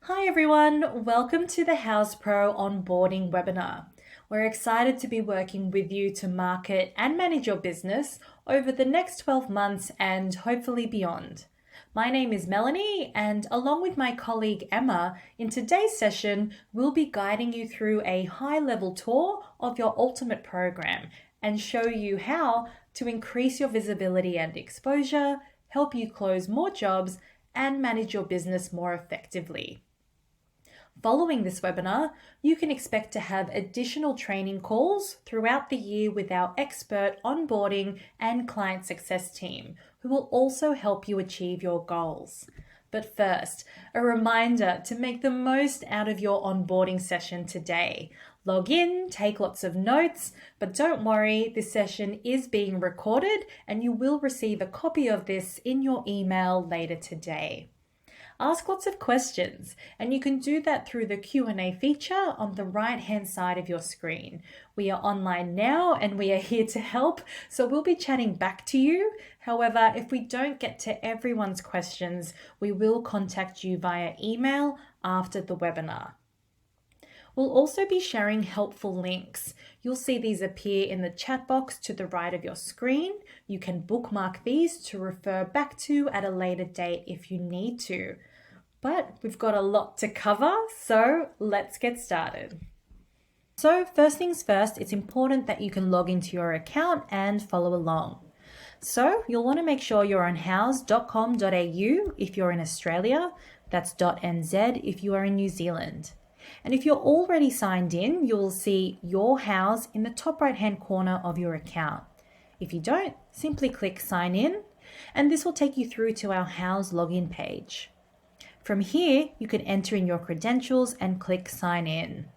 Hi everyone, welcome to the Houzz Pro onboarding webinar. We're excited to be working with you to market and manage your business over the next 12 months and hopefully beyond. My name is Melanie, and along with my colleague Emma, in today's session, we'll be guiding you through a high-level tour of your ultimate program and show you how to increase your visibility and exposure, help you close more jobs, and manage your business more effectively. Following this webinar, you can expect to have additional training calls throughout the year with our expert onboarding and client success team, who will also help you achieve your goals. But first, a reminder to make the most out of your onboarding session today. Log in, take lots of notes, but don't worry, this session is being recorded and you will receive a copy of this in your email later today. Ask lots of questions, and you can do that through the Q&A feature on the right-hand side of your screen. We are online now and we are here to help, so we'll be chatting back to you. However, if we don't get to everyone's questions, we will contact you via email after the webinar. We'll also be sharing helpful links. You'll see these appear in the chat box to the right of your screen. You can bookmark these to refer back to at a later date if you need to. But we've got a lot to cover, so let's get started. So first things first, it's important that you can log into your account and follow along. So you'll want to make sure you're on houzz.com.au if you're in Australia, that's .nz if you are in New Zealand. And if you're already signed in, you'll see Your Houzz in the top right-hand corner of your account. If you don't, simply click Sign In, and this will take you through to our Houzz login page. From here, you can enter in your credentials and click Sign In.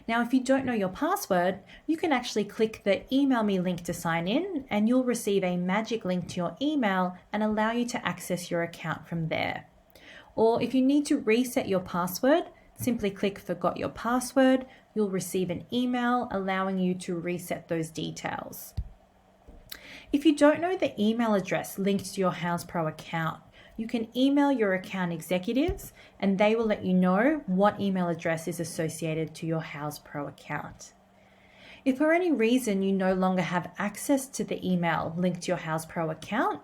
Now, if you don't know your password, you can actually click the Email Me link to sign in, and you'll receive a magic link to your email and allow you to access your account from there. Or if you need to reset your password, simply click Forgot Your Password. You'll receive an email allowing you to reset those details. If you don't know the email address linked to your Houzz Pro account, you can email your account executives and they will let you know what email address is associated to your Houzz Pro account. If for any reason you no longer have access to the email linked to your Houzz Pro account,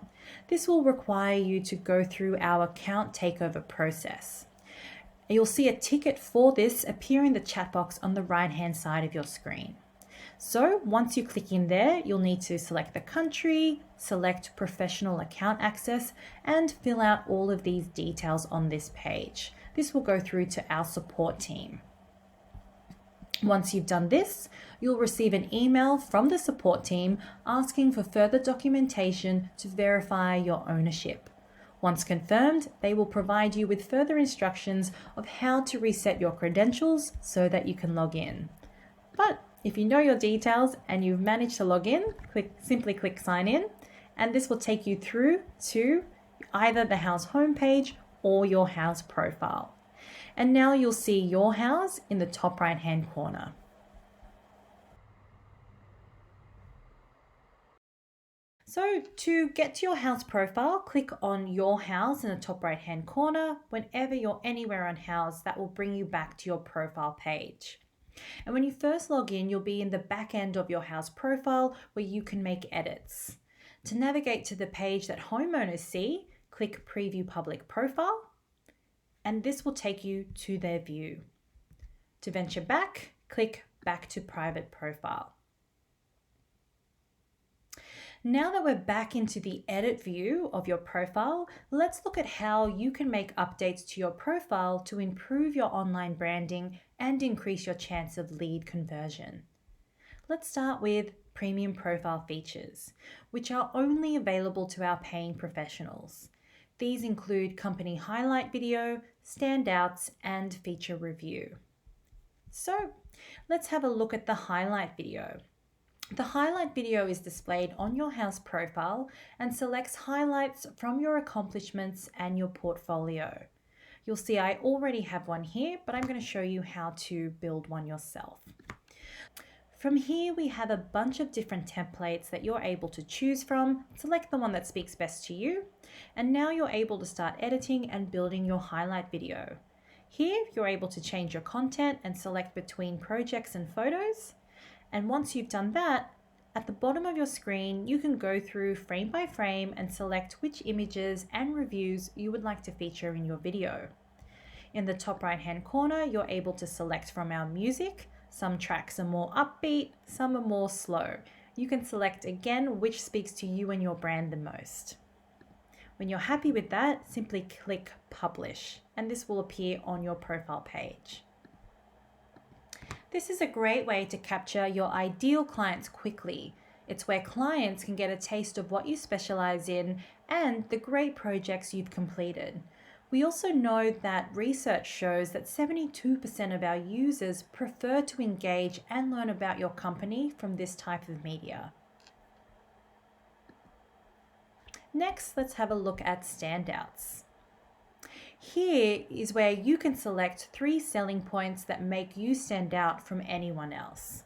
this will require you to go through our account takeover process. You'll see a ticket for this appear in the chat box on the right-hand side of your screen. So once you click in there, you'll need to select the country, select professional account access, and fill out all of these details on this page. This will go through to our support team. Once you've done this, you'll receive an email from the support team asking for further documentation to verify your ownership. Once confirmed, they will provide you with further instructions of how to reset your credentials so that you can log in. But if you know your details and you've managed to log in, simply click Sign In, and this will take you through to either the Houzz homepage or your Houzz profile. And now you'll see Your Houzz in the top right-hand corner. So to get to your Houzz profile, click on Your Houzz in the top right-hand corner. Whenever you're anywhere on Houzz, that will bring you back to your profile page. And when you first log in, you'll be in the back end of your Houzz profile where you can make edits. To navigate to the page that homeowners see, click Preview Public Profile, and this will take you to their view. To venture back, click Back to Private Profile. Now that we're back into the edit view of your profile, let's look at how you can make updates to your profile to improve your online branding and increase your chance of lead conversion. Let's start with premium profile features, which are only available to our paying professionals. These include company highlight video, standouts, and feature review. So let's have a look at the highlight video. The highlight video is displayed on your Houzz profile and selects highlights from your accomplishments and your portfolio. You'll see I already have one here, but I'm going to show you how to build one yourself. From here, we have a bunch of different templates that you're able to choose from. Select the one that speaks best to you. And now you're able to start editing and building your highlight video. Here, you're able to change your content and select between projects and photos. And once you've done that, at the bottom of your screen, you can go through frame by frame and select which images and reviews you would like to feature in your video. In the top right hand corner, you're able to select from our music. Some tracks are more upbeat, some are more slow. You can select again which speaks to you and your brand the most. When you're happy with that, simply click Publish, and this will appear on your profile page. This is a great way to capture your ideal clients quickly. It's where clients can get a taste of what you specialize in and the great projects you've completed. We also know that research shows that 72% of our users prefer to engage and learn about your company from this type of media. Next, let's have a look at standouts. Here is where you can select 3 selling points that make you stand out from anyone else.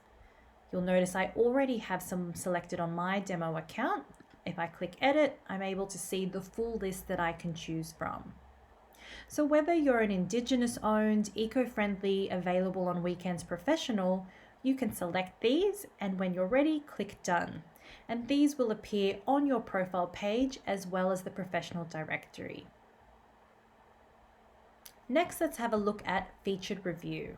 You'll notice I already have some selected on my demo account. If I click edit, I'm able to see the full list that I can choose from. So whether you're an Indigenous owned, eco-friendly, available on weekends professional, you can select these, and when you're ready, click done. And these will appear on your profile page as well as the professional directory. Next, let's have a look at featured review.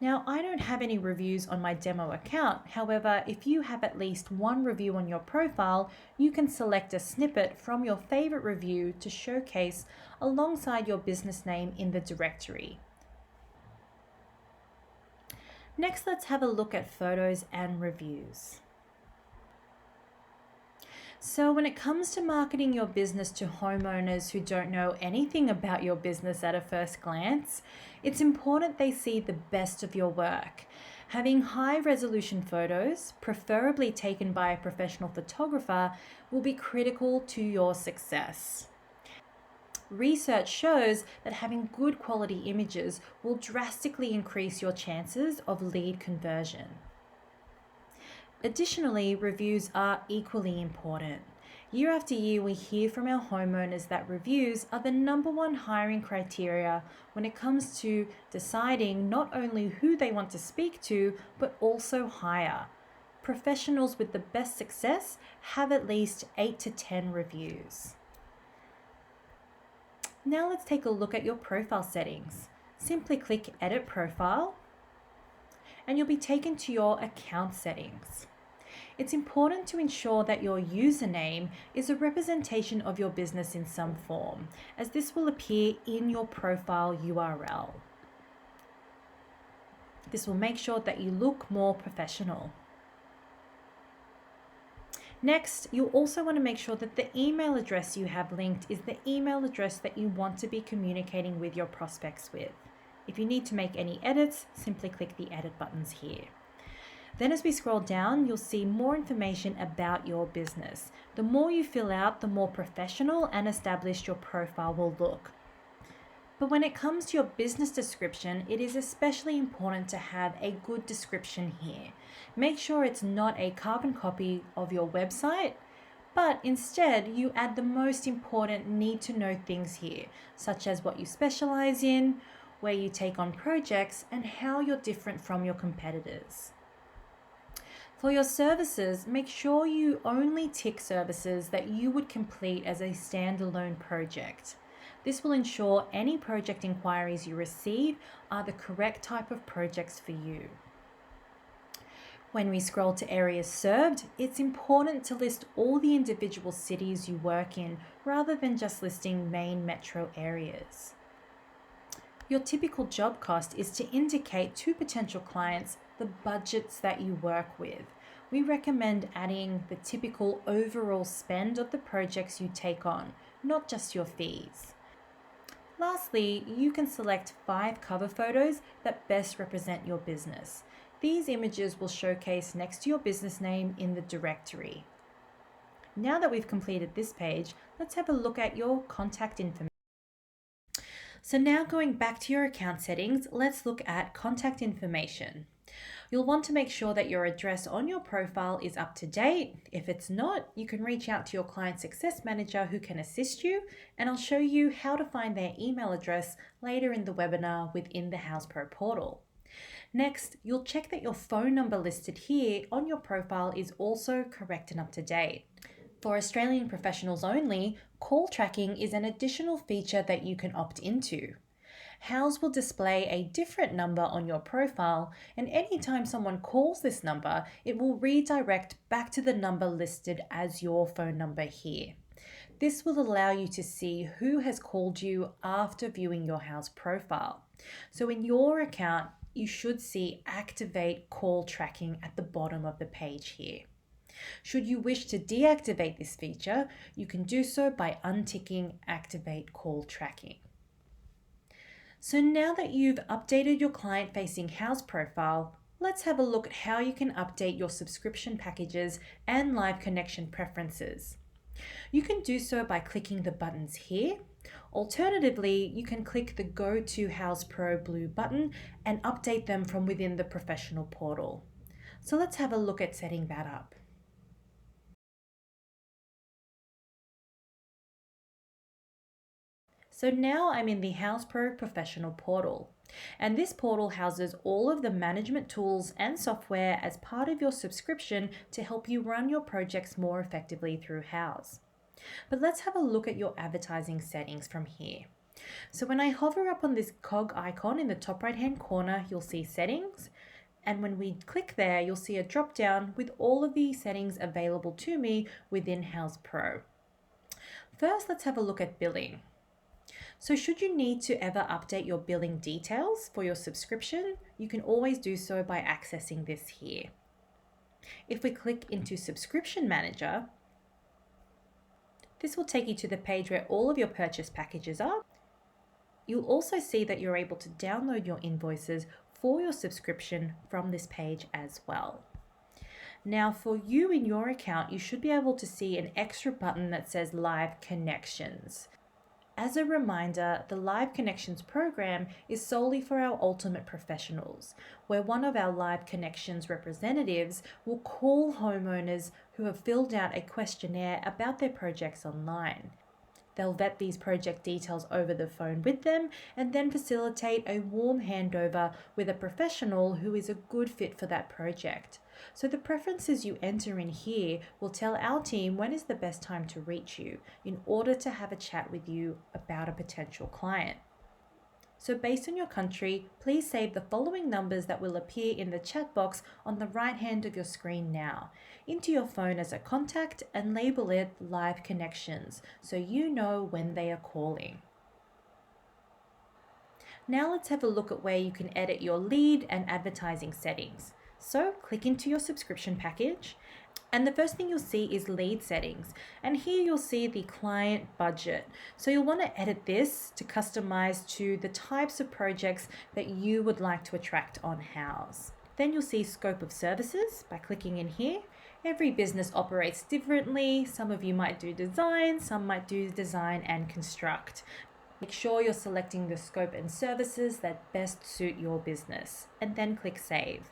Now, I don't have any reviews on my demo account. However, if you have at least 1 review on your profile, you can select a snippet from your favorite review to showcase alongside your business name in the directory. Next, let's have a look at photos and reviews. So when it comes to marketing your business to homeowners who don't know anything about your business at a first glance, it's important they see the best of your work. Having high resolution photos, preferably taken by a professional photographer, will be critical to your success. Research shows that having good quality images will drastically increase your chances of lead conversion. Additionally, reviews are equally important. Year after year, we hear from our homeowners that reviews are the #1 hiring criteria when it comes to deciding not only who they want to speak to, but also hire. Professionals with the best success have at least 8 to 10 reviews. Now let's take a look at your profile settings. Simply click Edit Profile, and you'll be taken to your account settings. It's important to ensure that your username is a representation of your business in some form, as this will appear in your profile URL. This will make sure that you look more professional. Next, you'll also want to make sure that the email address you have linked is the email address that you want to be communicating with your prospects with. If you need to make any edits, simply click the edit buttons here. Then as we scroll down, you'll see more information about your business. The more you fill out, the more professional and established your profile will look. But when it comes to your business description, it is especially important to have a good description here. Make sure it's not a carbon copy of your website, but instead you add the most important need to know things here, such as what you specialize in, where you take on projects, and how you're different from your competitors. For your services, make sure you only tick services that you would complete as a standalone project. This will ensure any project inquiries you receive are the correct type of projects for you. When we scroll to areas served, it's important to list all the individual cities you work in rather than just listing main metro areas. Your typical job cost is to indicate to potential clients the budgets that you work with. We recommend adding the typical overall spend of the projects you take on, not just your fees. Lastly, you can select 5 cover photos that best represent your business. These images will showcase next to your business name in the directory. Now that we've completed this page, let's have a look at your contact information. So now going back to your account settings, let's look at contact information. You'll want to make sure that your address on your profile is up to date. If it's not, you can reach out to your client success manager who can assist you, and I'll show you how to find their email address later in the webinar within the Houzz Pro portal. Next, you'll check that your phone number listed here on your profile is also correct and up to date. For Australian professionals only, call tracking is an additional feature that you can opt into. Houzz will display a different number on your profile, and anytime someone calls this number, it will redirect back to the number listed as your phone number here. This will allow you to see who has called you after viewing your Houzz profile. So in your account, you should see Activate Call Tracking at the bottom of the page here. Should you wish to deactivate this feature, you can do so by unticking Activate Call Tracking. So now that you've updated your client-facing Houzz profile, let's have a look at how you can update your subscription packages and live connection preferences. You can do so by clicking the buttons here. Alternatively, you can click the Go to Houzz Pro blue button and update them from within the professional portal. So let's have a look at setting that up. So now I'm in the Houzz Pro Professional portal, and this portal houses all of the management tools and software as part of your subscription to help you run your projects more effectively through Houzz. But let's have a look at your advertising settings from here. So when I hover up on this cog icon in the top right hand corner, you'll see settings. And when we click there, you'll see a drop down with all of the settings available to me within Houzz Pro. First, let's have a look at billing. So should you need to ever update your billing details for your subscription, you can always do so by accessing this here. If we click into Subscription Manager, this will take you to the page where all of your purchase packages are. You'll also see that you're able to download your invoices for your subscription from this page as well. Now for you in your account, you should be able to see an extra button that says Live Connections. As a reminder, the Live Connections program is solely for our ultimate professionals, where one of our Live Connections representatives will call homeowners who have filled out a questionnaire about their projects online. They'll vet these project details over the phone with them and then facilitate a warm handover with a professional who is a good fit for that project. So the preferences you enter in here will tell our team when is the best time to reach you in order to have a chat with you about a potential client. So based on your country, please save the following numbers that will appear in the chat box on the right hand of your screen now into your phone as a contact and label it Live Connections so you know when they are calling. Now let's have a look at where you can edit your lead and advertising settings. So click into your subscription package, and the first thing you'll see is lead settings, and here you'll see the client budget. So you'll want to edit this to customize to the types of projects that you would like to attract on Houzz. Then you'll see scope of services by clicking in here. Every business operates differently. Some of you might do design, some might do design and construct. Make sure you're selecting the scope and services that best suit your business, and then click Save.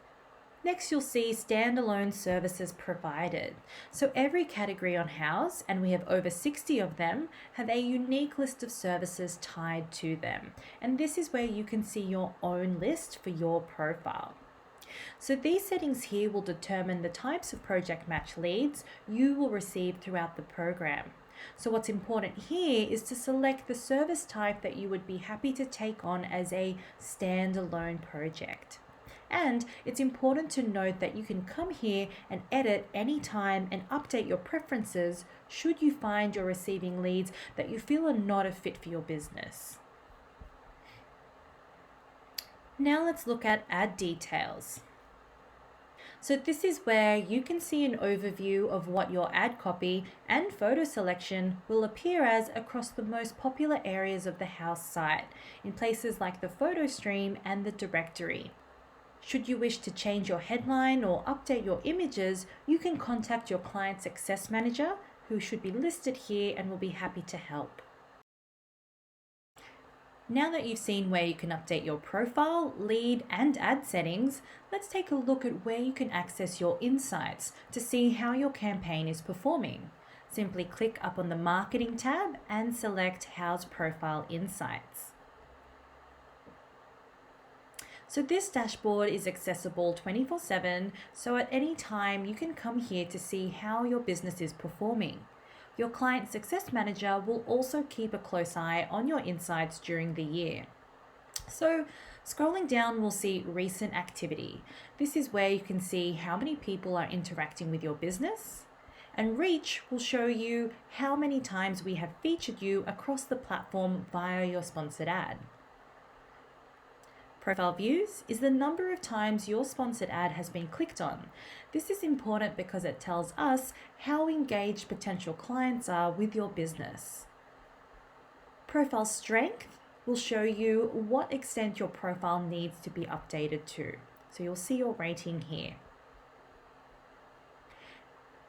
Next, you'll see standalone services provided. So every category on Houzz, and we have over 60 of them, have a unique list of services tied to them. And this is where you can see your own list for your profile. So these settings here will determine the types of project match leads you will receive throughout the program. So what's important here is to select the service type that you would be happy to take on as a standalone project. And it's important to note that you can come here and edit anytime and update your preferences should you find you're receiving leads that you feel are not a fit for your business. Now let's look at ad details. So this is where you can see an overview of what your ad copy and photo selection will appear as across the most popular areas of the Houzz site in places like the photo stream and the directory. Should you wish to change your headline or update your images, you can contact your client success manager, who should be listed here and will be happy to help. Now that you've seen where you can update your profile, lead, and ad settings, let's take a look at where you can access your insights to see how your campaign is performing. Simply click up on the Marketing tab and select Houzz Profile Insights. So this dashboard is accessible 24/7, so at any time you can come here to see how your business is performing. Your Client Success Manager will also keep a close eye on your insights during the year. So scrolling down, we'll see Recent Activity. This is where you can see how many people are interacting with your business. And Reach will show you how many times we have featured you across the platform via your sponsored ad. Profile Views is the number of times your sponsored ad has been clicked on. This is important because it tells us how engaged potential clients are with your business. Profile Strength will show you what extent your profile needs to be updated to. So you'll see your rating here.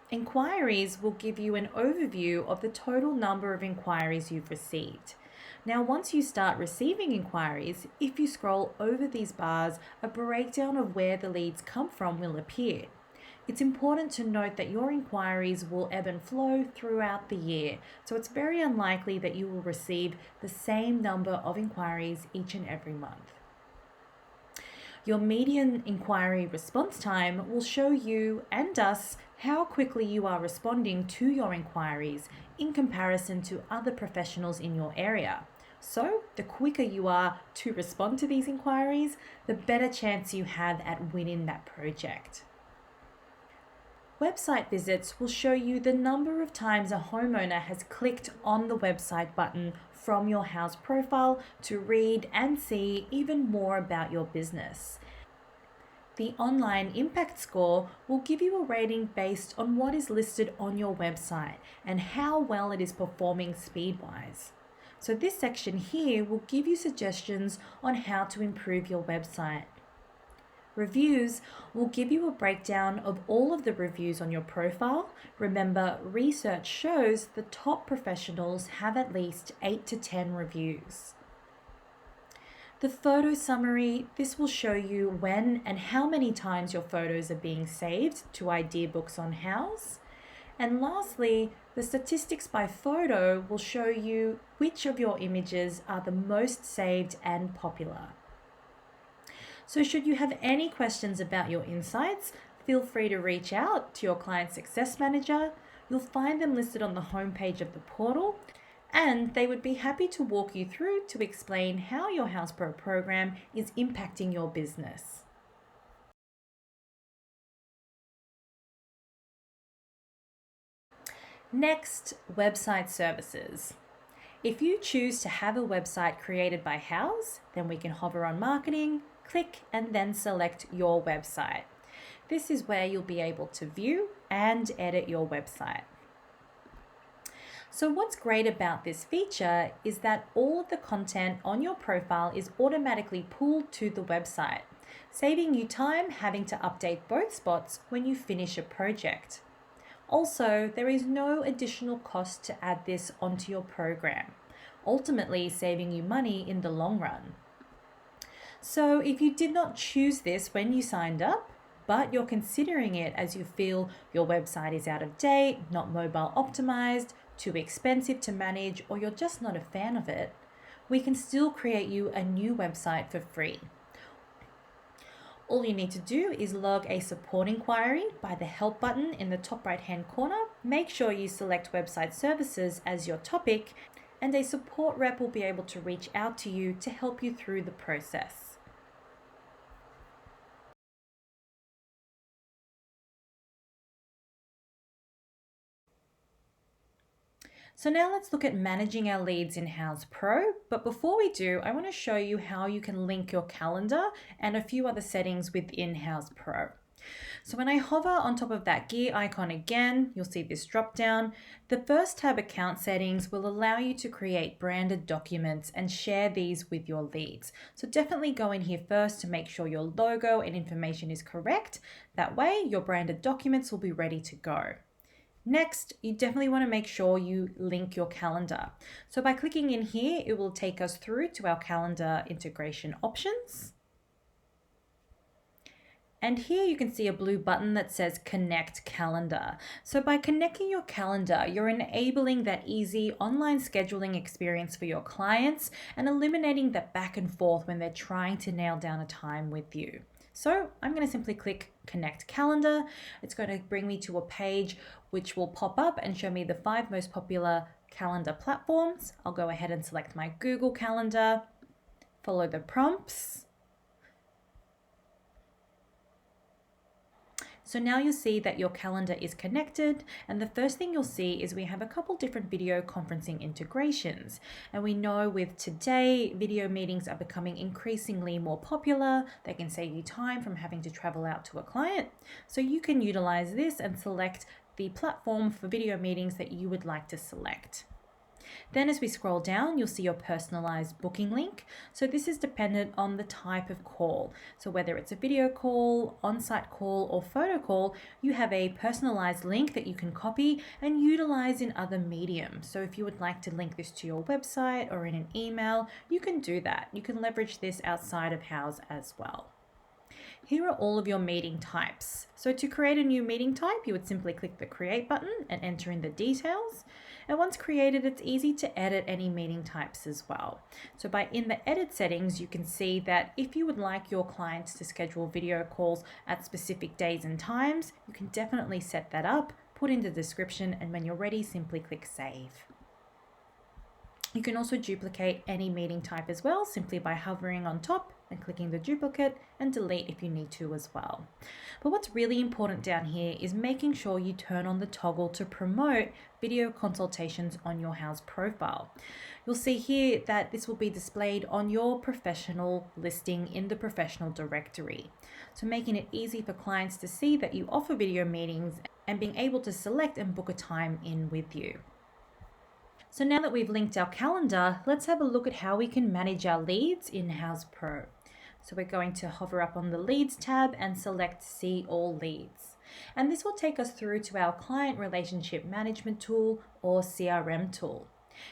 Inquiries will give you an overview of the total number of inquiries you've received. Now, once you start receiving inquiries, if you scroll over these bars, a breakdown of where the leads come from will appear. It's important to note that your inquiries will ebb and flow throughout the year, so it's very unlikely that you will receive the same number of inquiries each and every month. Your median inquiry response time will show you and us how quickly you are responding to your inquiries in comparison to other professionals in your area. So, the quicker you are to respond to these inquiries, the better chance you have at winning that project. Website visits will show you the number of times a homeowner has clicked on the website button from your Houzz profile to read and see even more about your business. The Online Impact Score will give you a rating based on what is listed on your website and how well it is performing speed-wise. So this section here will give you suggestions on how to improve your website. Reviews will give you a breakdown of all of the reviews on your profile. Remember, research shows the top professionals have at least 8 to 10 reviews. The photo summary, this will show you when and how many times your photos are being saved to idea books on Houzz. And lastly, the statistics by photo will show you which of your images are the most saved and popular. So should you have any questions about your insights, feel free to reach out to your Client Success Manager. You'll find them listed on the homepage of the portal, and they would be happy to walk you through to explain how your Houzz Pro program is impacting your business. Next, website services. If you choose to have a website created by Houzz, then we can hover on Marketing, click, and then select your website. This is where you'll be able to view and edit your website. So what's great about this feature is that all of the content on your profile is automatically pulled to the website, saving you time having to update both spots when you finish a project. Also, there is no additional cost to add this onto your program, ultimately saving you money in the long run. So if you did not choose this when you signed up, but you're considering it as you feel your website is out of date, not mobile optimized, too expensive to manage, or you're just not a fan of it, we can still create you a new website for free. All you need to do is log a support inquiry by the help button in the top right hand corner. Make sure you select website services as your topic, and a support rep will be able to reach out to you to help you through the process. So now let's look at managing our leads in Houzz Pro. But before we do, I want to show you how you can link your calendar and a few other settings within Houzz Pro. So when I hover on top of that gear icon again, you'll see this drop down. The first tab, Account Settings, will allow you to create branded documents and share these with your leads. So definitely go in here first to make sure your logo and information is correct. That way your branded documents will be ready to go. Next, you definitely want to make sure you link your calendar. So by clicking in here, it will take us through to our calendar integration options. And here you can see a blue button that says Connect Calendar. So by connecting your calendar, you're enabling that easy online scheduling experience for your clients and eliminating that back and forth when they're trying to nail down a time with you. So I'm going to simply click Connect Calendar. It's going to bring me to a page which will pop up and show me the 5 most popular calendar platforms. I'll go ahead and select my Google Calendar, follow the prompts. So now you'll see that your calendar is connected, and the first thing you'll see is we have a couple different video conferencing integrations. And we know with today, video meetings are becoming increasingly more popular. They can save you time from having to travel out to a client. So you can utilize this and select the platform for video meetings that you would like to select. Then as we scroll down, you'll see your personalized booking link. So this is dependent on the type of call. So whether it's a video call, on-site call, or photo call, you have a personalized link that you can copy and utilize in other mediums. So if you would like to link this to your website or in an email, you can do that. You can leverage this outside of Houzz as well. Here are all of your meeting types. So to create a new meeting type, you would simply click the Create button and enter in the details. And once created, it's easy to edit any meeting types as well. So in the edit settings, you can see that if you would like your clients to schedule video calls at specific days and times, you can definitely set that up, put in the description, and when you're ready, simply click Save. You can also duplicate any meeting type as well, simply by hovering on top and clicking the duplicate, and delete if you need to as well. But what's really important down here is making sure you turn on the toggle to promote video consultations on your Houzz profile. You'll see here that this will be displayed on your professional listing in the professional directory. So making it easy for clients to see that you offer video meetings and being able to select and book a time in with you. So now that we've linked our calendar, let's have a look at how we can manage our leads in Houzz Pro. So we're going to hover up on the Leads tab and select See All Leads. And this will take us through to our Client Relationship Management tool or CRM tool.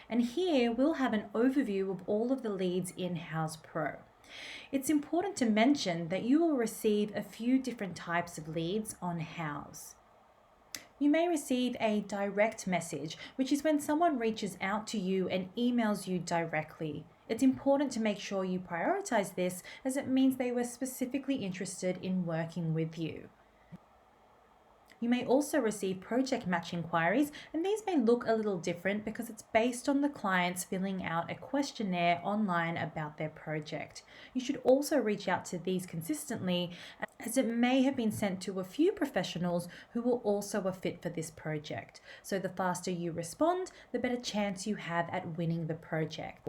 And here we'll have an overview of all of the leads in Houzz Pro. It's important to mention that you will receive a few different types of leads on Houzz. You may receive a direct message, which is when someone reaches out to you and emails you directly. It's important to make sure you prioritize this, as it means they were specifically interested in working with you. You may also receive project match inquiries, and these may look a little different because it's based on the clients filling out a questionnaire online about their project. You should also reach out to these consistently, as it may have been sent to a few professionals who will also a fit for this project. So the faster you respond, the better chance you have at winning the project.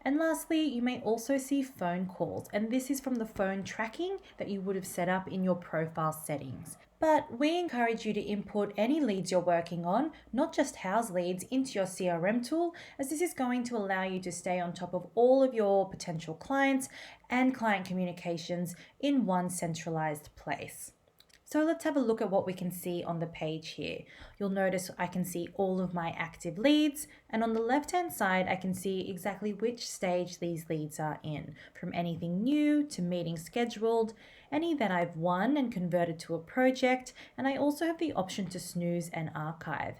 And lastly, you may also see phone calls, and this is from the phone tracking that you would have set up in your profile settings. But we encourage you to input any leads you're working on, not just Houzz leads, into your CRM tool, as this is going to allow you to stay on top of all of your potential clients and client communications in one centralized place. So let's have a look at what we can see on the page here. You'll notice I can see all of my active leads, and on the left-hand side, I can see exactly which stage these leads are in, from anything new to meetings scheduled, any that I've won and converted to a project, and I also have the option to snooze and archive.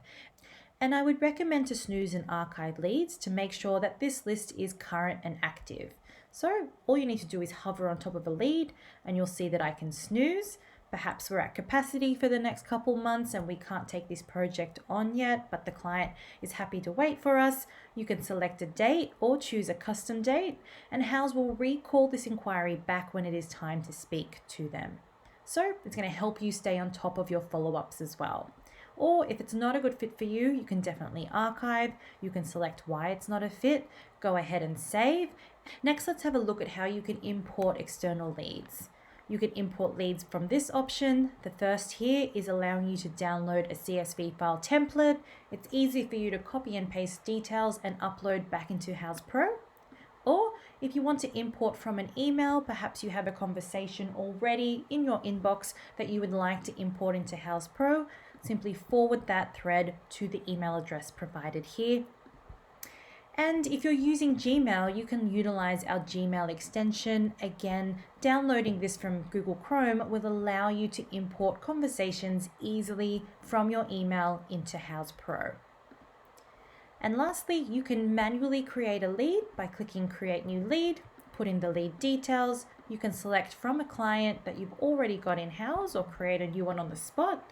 And I would recommend to snooze and archive leads to make sure that this list is current and active. So all you need to do is hover on top of a lead, and you'll see that I can snooze. Perhaps we're at capacity for the next couple months and we can't take this project on yet, but the client is happy to wait for us. You can select a date or choose a custom date, and Houzz will recall this inquiry back when it is time to speak to them. So it's going to help you stay on top of your follow-ups as well. Or if it's not a good fit for you, you can definitely archive. You can select why it's not a fit, go ahead and save. Next, let's have a look at how you can import external leads. You can import leads from this option. The first here is allowing you to download a CSV file template. It's easy for you to copy and paste details and upload back into Houzz Pro. Or if you want to import from an email, perhaps you have a conversation already in your inbox that you would like to import into Houzz Pro. simply forward that thread to the email address provided here. And if you're using Gmail, you can utilize our Gmail extension. Again, downloading this from Google Chrome will allow you to import conversations easily from your email into Houzz Pro. And lastly, you can manually create a lead by clicking Create New Lead, put in the lead details. You can select from a client that you've already got in Houzz or create a new one on the spot.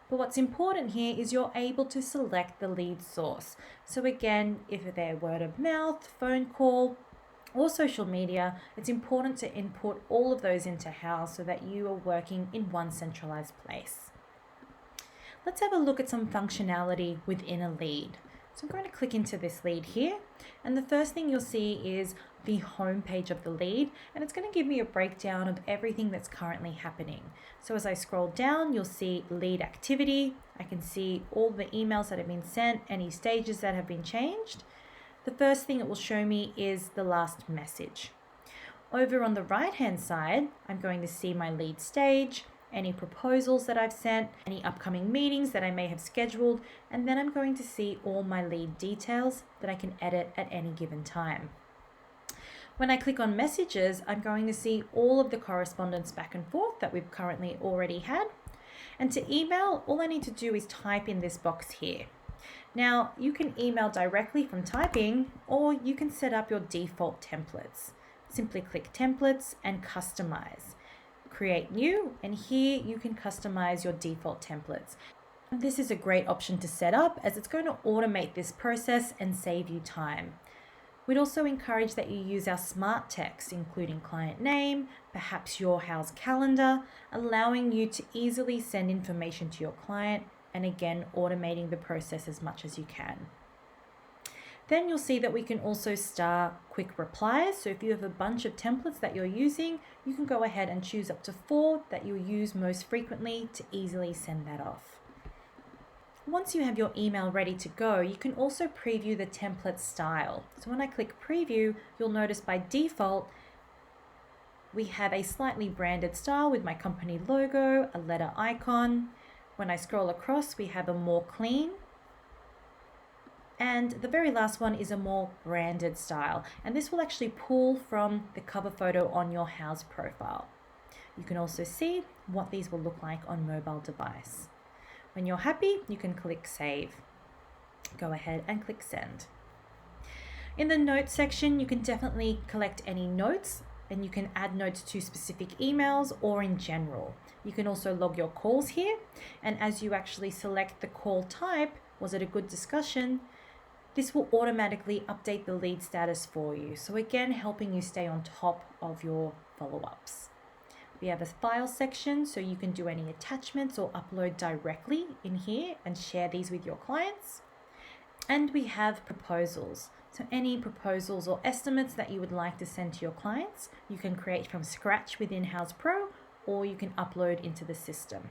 But what's important here is you're able to select the lead source. So again, if they're word of mouth, phone call, or social media, it's important to input all of those into Houzz so that you are working in one centralized place. Let's have a look at some functionality within a lead. So I'm going to click into this lead here, and the first thing you'll see is the home page of the lead, and it's going to give me a breakdown of everything that's currently happening. So as I scroll down, you'll see lead activity. I can see all the emails that have been sent, any stages that have been changed. The first thing it will show me is the last message. Over on the right hand side, I'm going to see my lead stage, any proposals that I've sent, any upcoming meetings that I may have scheduled, and then I'm going to see all my lead details that I can edit at any given time. When I click on messages, I'm going to see all of the correspondence back and forth that we've currently already had. And to email, all I need to do is type in this box here. Now, you can email directly from typing, or you can set up your default templates. Simply click Templates and Customize. Create New, and here you can customize your default templates. This is a great option to set up as it's going to automate this process and save you time. We'd also encourage that you use our smart text, including client name, perhaps your Houzz calendar, allowing you to easily send information to your client, and again, automating the process as much as you can. Then you'll see that we can also start quick replies. So if you have a bunch of templates that you're using, you can go ahead and choose up to 4 that you'll use most frequently to easily send that off. Once you have your email ready to go, you can also preview the template style. So when I click preview, you'll notice by default, we have a slightly branded style with my company logo, a letter icon. When I scroll across, we have a more clean. And the very last one is a more branded style. And this will actually pull from the cover photo on your Houzz profile. You can also see what these will look like on mobile device. When you're happy, you can click Save. Go ahead and click Send. In the notes section, you can definitely collect any notes, and you can add notes to specific emails or in general. You can also log your calls here, and as you actually select the call type, was it a good discussion? This will automatically update the lead status for you. So again, helping you stay on top of your follow-ups. We have a file section, so you can do any attachments or upload directly in here and share these with your clients. And we have proposals. So any proposals or estimates that you would like to send to your clients, you can create from scratch within Houzz Pro, or you can upload into the system.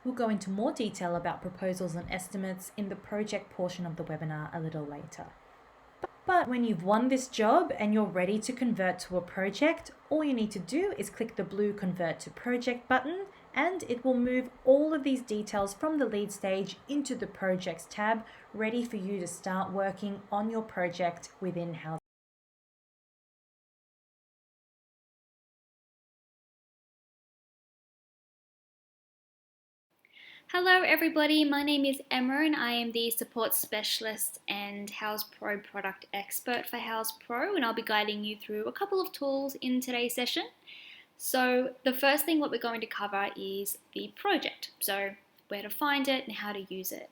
We'll go into more detail about proposals and estimates in the project portion of the webinar a little later. But when you've won this job and you're ready to convert to a project, all you need to do is click the blue Convert to Project button, and it will move all of these details from the lead stage into the Projects tab, ready for you to start working on your project within Houzz. Hello everybody, my name is Emma and I am the support specialist and Houzz Pro product expert for Houzz Pro, and I'll be guiding you through a couple of tools in today's session. So the first thing what we're going to cover is the project, so where to find it and how to use it.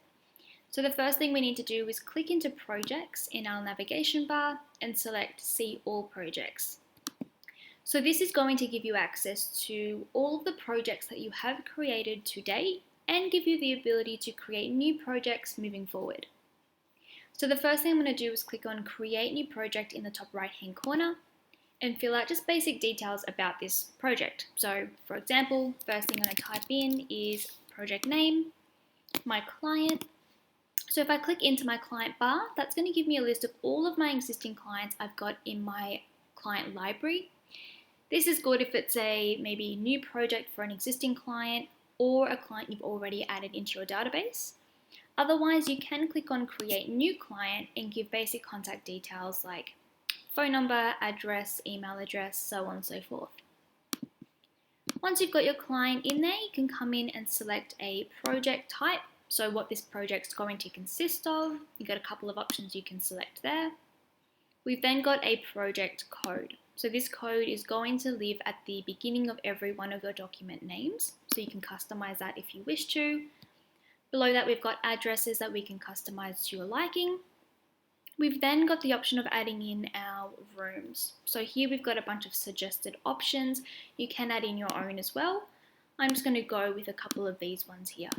So the first thing we need to do is click into projects in our navigation bar and select See All Projects. So this is going to give you access to all of the projects that you have created to date and give you the ability to create new projects moving forward. So the first thing I'm going to do is click on Create New Project in the top right hand corner and fill out just basic details about this project. So for example, first thing I'm going to type in is project name, my client. So if I click into my client bar, that's going to give me a list of all of my existing clients I've got in my client library. This is good if it's a maybe new project for an existing client, or a client you've already added into your database. Otherwise, you can click on Create New Client and give basic contact details like phone number, address, email address, so on and so forth. Once you've got your client in there, you can come in and select a project type. So what this project's going to consist of. You've got a couple of options you can select there. We've then got a project code. So this code is going to live at the beginning of every one of your document names. So you can customize that if you wish to. Below that, we've got addresses that we can customize to your liking. We've then got the option of adding in our rooms. So here we've got a bunch of suggested options. You can add in your own as well. I'm just going to go with a couple of these ones here.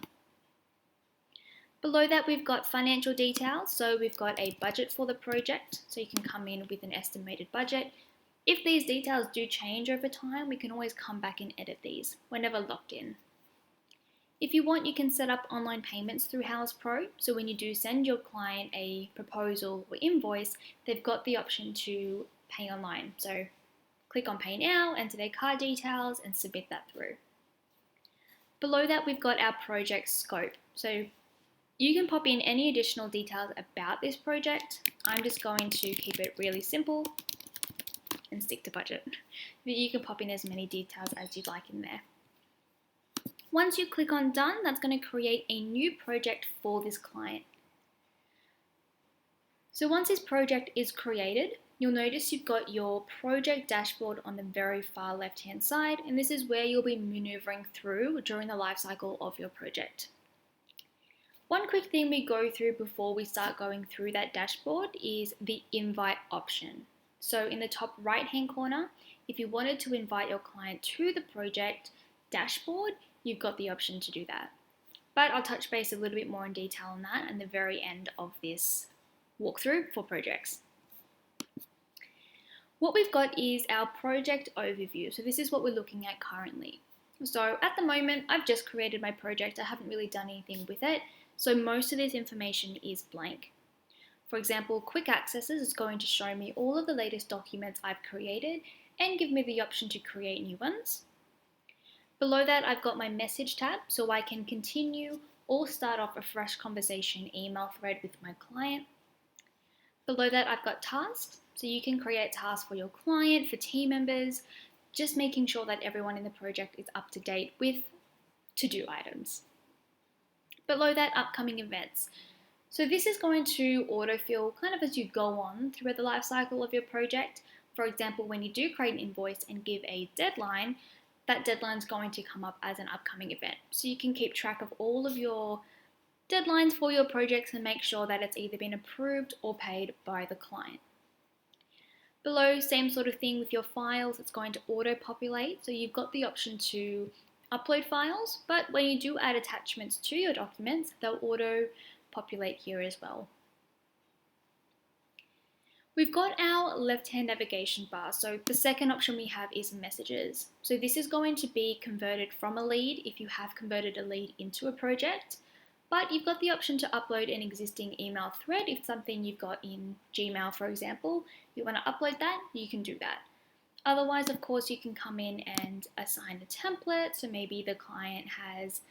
Below that, we've got financial details. So we've got a budget for the project. So you can come in with an estimated budget. If these details do change over time, we can always come back and edit these. We're never locked in. If you want, you can set up online payments through Houzz Pro. So when you do send your client a proposal or invoice, they've got the option to pay online. So click on Pay Now, enter their card details, and submit that through. Below that, we've got our project scope. So you can pop in any additional details about this project. I'm just going to keep it really simple and stick to budget. But you can pop in as many details as you'd like in there. Once you click on Done, that's going to create a new project for this client. So once this project is created, you'll notice you've got your project dashboard on the very far left-hand side, and this is where you'll be maneuvering through during the life cycle of your project. One quick thing we go through before we start going through that dashboard is the invite option. So in the top right-hand corner, if you wanted to invite your client to the project dashboard, you've got the option to do that. But I'll touch base a little bit more in detail on that at the very end of this walkthrough for projects. What we've got is our project overview. So this is what we're looking at currently. So at the moment, I've just created my project. I haven't really done anything with it. So most of this information is blank. For example, quick accesses is going to show me all of the latest documents I've created and give me the option to create new ones. Below that, I've got my message tab, so I can continue or start off a fresh conversation email thread with my client. Below that, I've got tasks, so you can create tasks for your client, for team members, just making sure that everyone in the project is up to date with to-do items. Below that, upcoming events. So this is going to autofill kind of as you go on through the life cycle of your project. For example, when you do create an invoice and give a deadline, that deadline is going to come up as an upcoming event. So you can keep track of all of your deadlines for your projects and make sure that it's either been approved or paid by the client. Below, same sort of thing with your files, it's going to auto-populate. So you've got the option to upload files, but when you do add attachments to your documents, they'll auto-populate here as well. We've got our left-hand navigation bar. So the second option we have is messages. So this is going to be converted from a lead if you have converted a lead into a project, but you've got the option to upload an existing email thread. If something you've got in Gmail, for example, you want to upload that, you can do that. Otherwise, of course, you can come in and assign a template. So maybe the client has,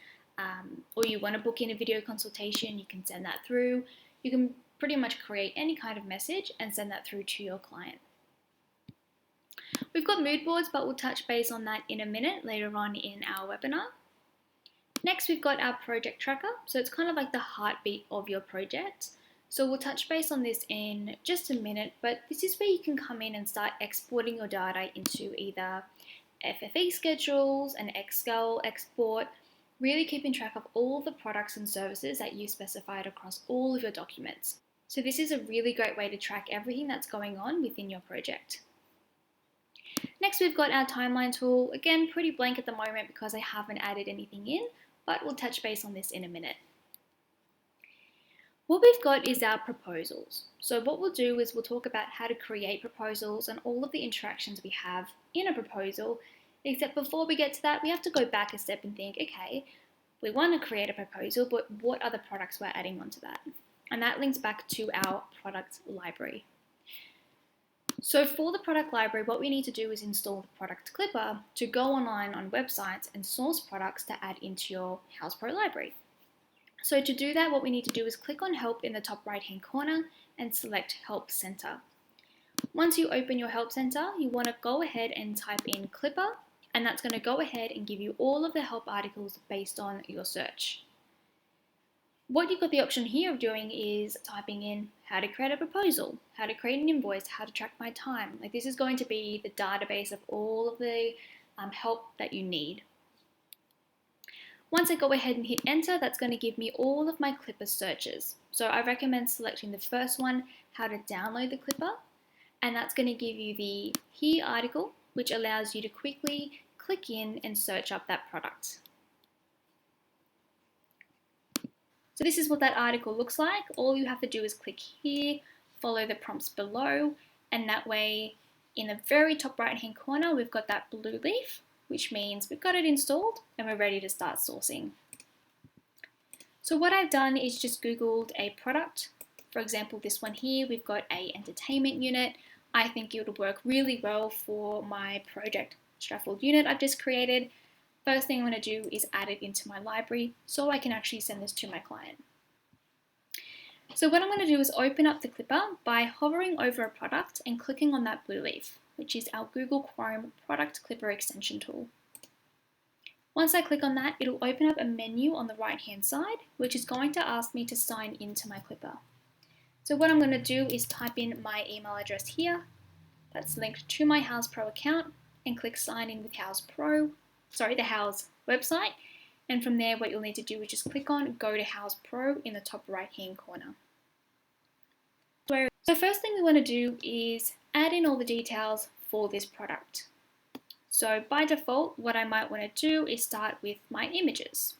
or you want to book in a video consultation, you can send that through. You can pretty much create any kind of message and send that through to your client. We've got mood boards, but we'll touch base on that in a minute later on in our webinar. Next, we've got our project tracker. So it's kind of like the heartbeat of your project. So we'll touch base on this in just a minute, but this is where you can come in and start exporting your data into either FFE schedules, an Excel export, really keeping track of all the products and services that you specified across all of your documents. So this is a really great way to track everything that's going on within your project. Next, we've got our timeline tool. Again, pretty blank at the moment because I haven't added anything in, but we'll touch base on this in a minute. What we've got is our proposals. So what we'll do is we'll talk about how to create proposals and all of the interactions we have in a proposal, except before we get to that, we have to go back a step and think, okay, we want to create a proposal, but what other products we're adding onto that? And that links back to our product library. So for the product library, what we need to do is install the product clipper to go online on websites and source products to add into your Houzz Pro library. So to do that, what we need to do is click on Help in the top right-hand corner and select Help Center. Once you open your Help Center, you want to go ahead and type in Clipper, and that's going to go ahead and give you all of the help articles based on your search. What you've got the option here of doing is typing in how to create a proposal, how to create an invoice, how to track my time. Like, this is going to be the database of all of the help that you need. Once I go ahead and hit enter, that's going to give me all of my Clipper searches. So I recommend selecting the first one, how to download the Clipper, and that's going to give you the Here article, which allows you to quickly click in and search up that product. So this is what that article looks like. All you have to do is click here, follow the prompts below, and that way in the very top right hand corner we've got that blue leaf, which means we've got it installed and we're ready to start sourcing. So what I've done is just Googled a product. For example, this one here, we've got a entertainment unit. I think it would work really well for my project Strafford unit I've just created. First thing I'm going to do is add it into my library so I can actually send this to my client. So what I'm going to do is open up the Clipper by hovering over a product and clicking on that blue leaf, which is our Google Chrome Product Clipper extension tool. Once I click on that, it'll open up a menu on the right hand side, which is going to ask me to sign into my Clipper. So what I'm going to do is type in my email address here, that's linked to my Houzz Pro account, and click sign in with Houzz Pro, the Houzz website. And from there, what you'll need to do is just click on Go to Houzz Pro in the top right hand corner. So first thing we want to do is add in all the details for this product. So by default, what I might want to do is start with my images.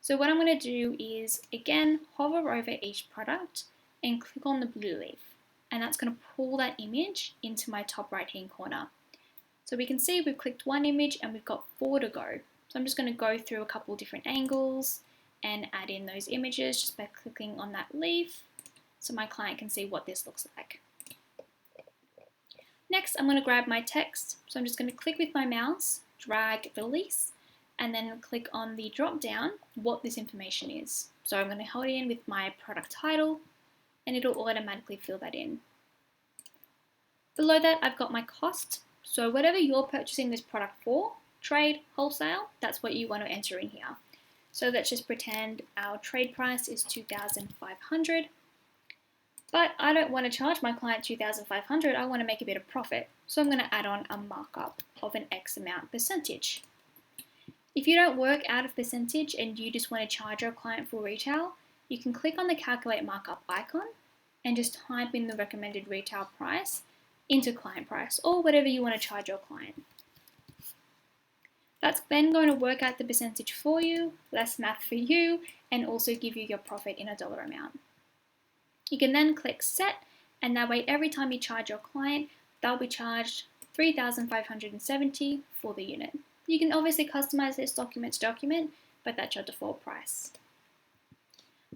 So what I'm going to do is, again, hover over each product and click on the blue leaf. And that's going to pull that image into my top right hand corner. So we can see we've clicked one image and we've got 4 to go. So I'm just going to go through a couple different angles and add in those images just by clicking on that leaf so my client can see what this looks like. Next, I'm going to grab my text. So I'm just going to click with my mouse, drag, release, and then click on the drop down what this information is. So I'm going to hold it in with my product title and it'll automatically fill that in. Below that, I've got my cost. So whatever you're purchasing this product for, trade, wholesale, that's what you want to enter in here. So let's just pretend our trade price is $2,500. But I don't want to charge my client $2,500, I want to make a bit of profit. So I'm going to add on a markup of an X amount percentage. If you don't work out of percentage and you just want to charge your client for retail, you can click on the calculate markup icon and just type in the recommended retail price into client price or whatever you want to charge your client. That's then going to work out the percentage for you, less math for you, and also give you your profit in a dollar amount. You can then click set, and that way every time you charge your client, they'll be charged $3,570 for the unit. You can obviously customize this document to document, but that's your default price.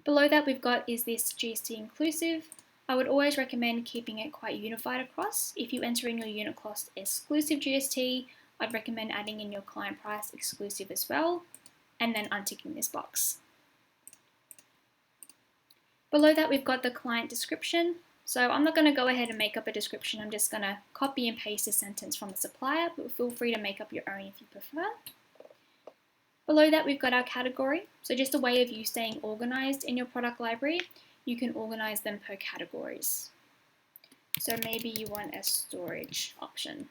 Below that we've got is this GST inclusive. I would always recommend keeping it quite unified across. If you enter in your unit cost exclusive GST, I'd recommend adding in your client price exclusive as well, and then unticking this box. Below that we've got the client description. So I'm not going to go ahead and make up a description, I'm just going to copy and paste a sentence from the supplier, but feel free to make up your own if you prefer. Below that we've got our category, so just a way of you staying organized in your product library. You can organize them per categories. So maybe you want a storage option.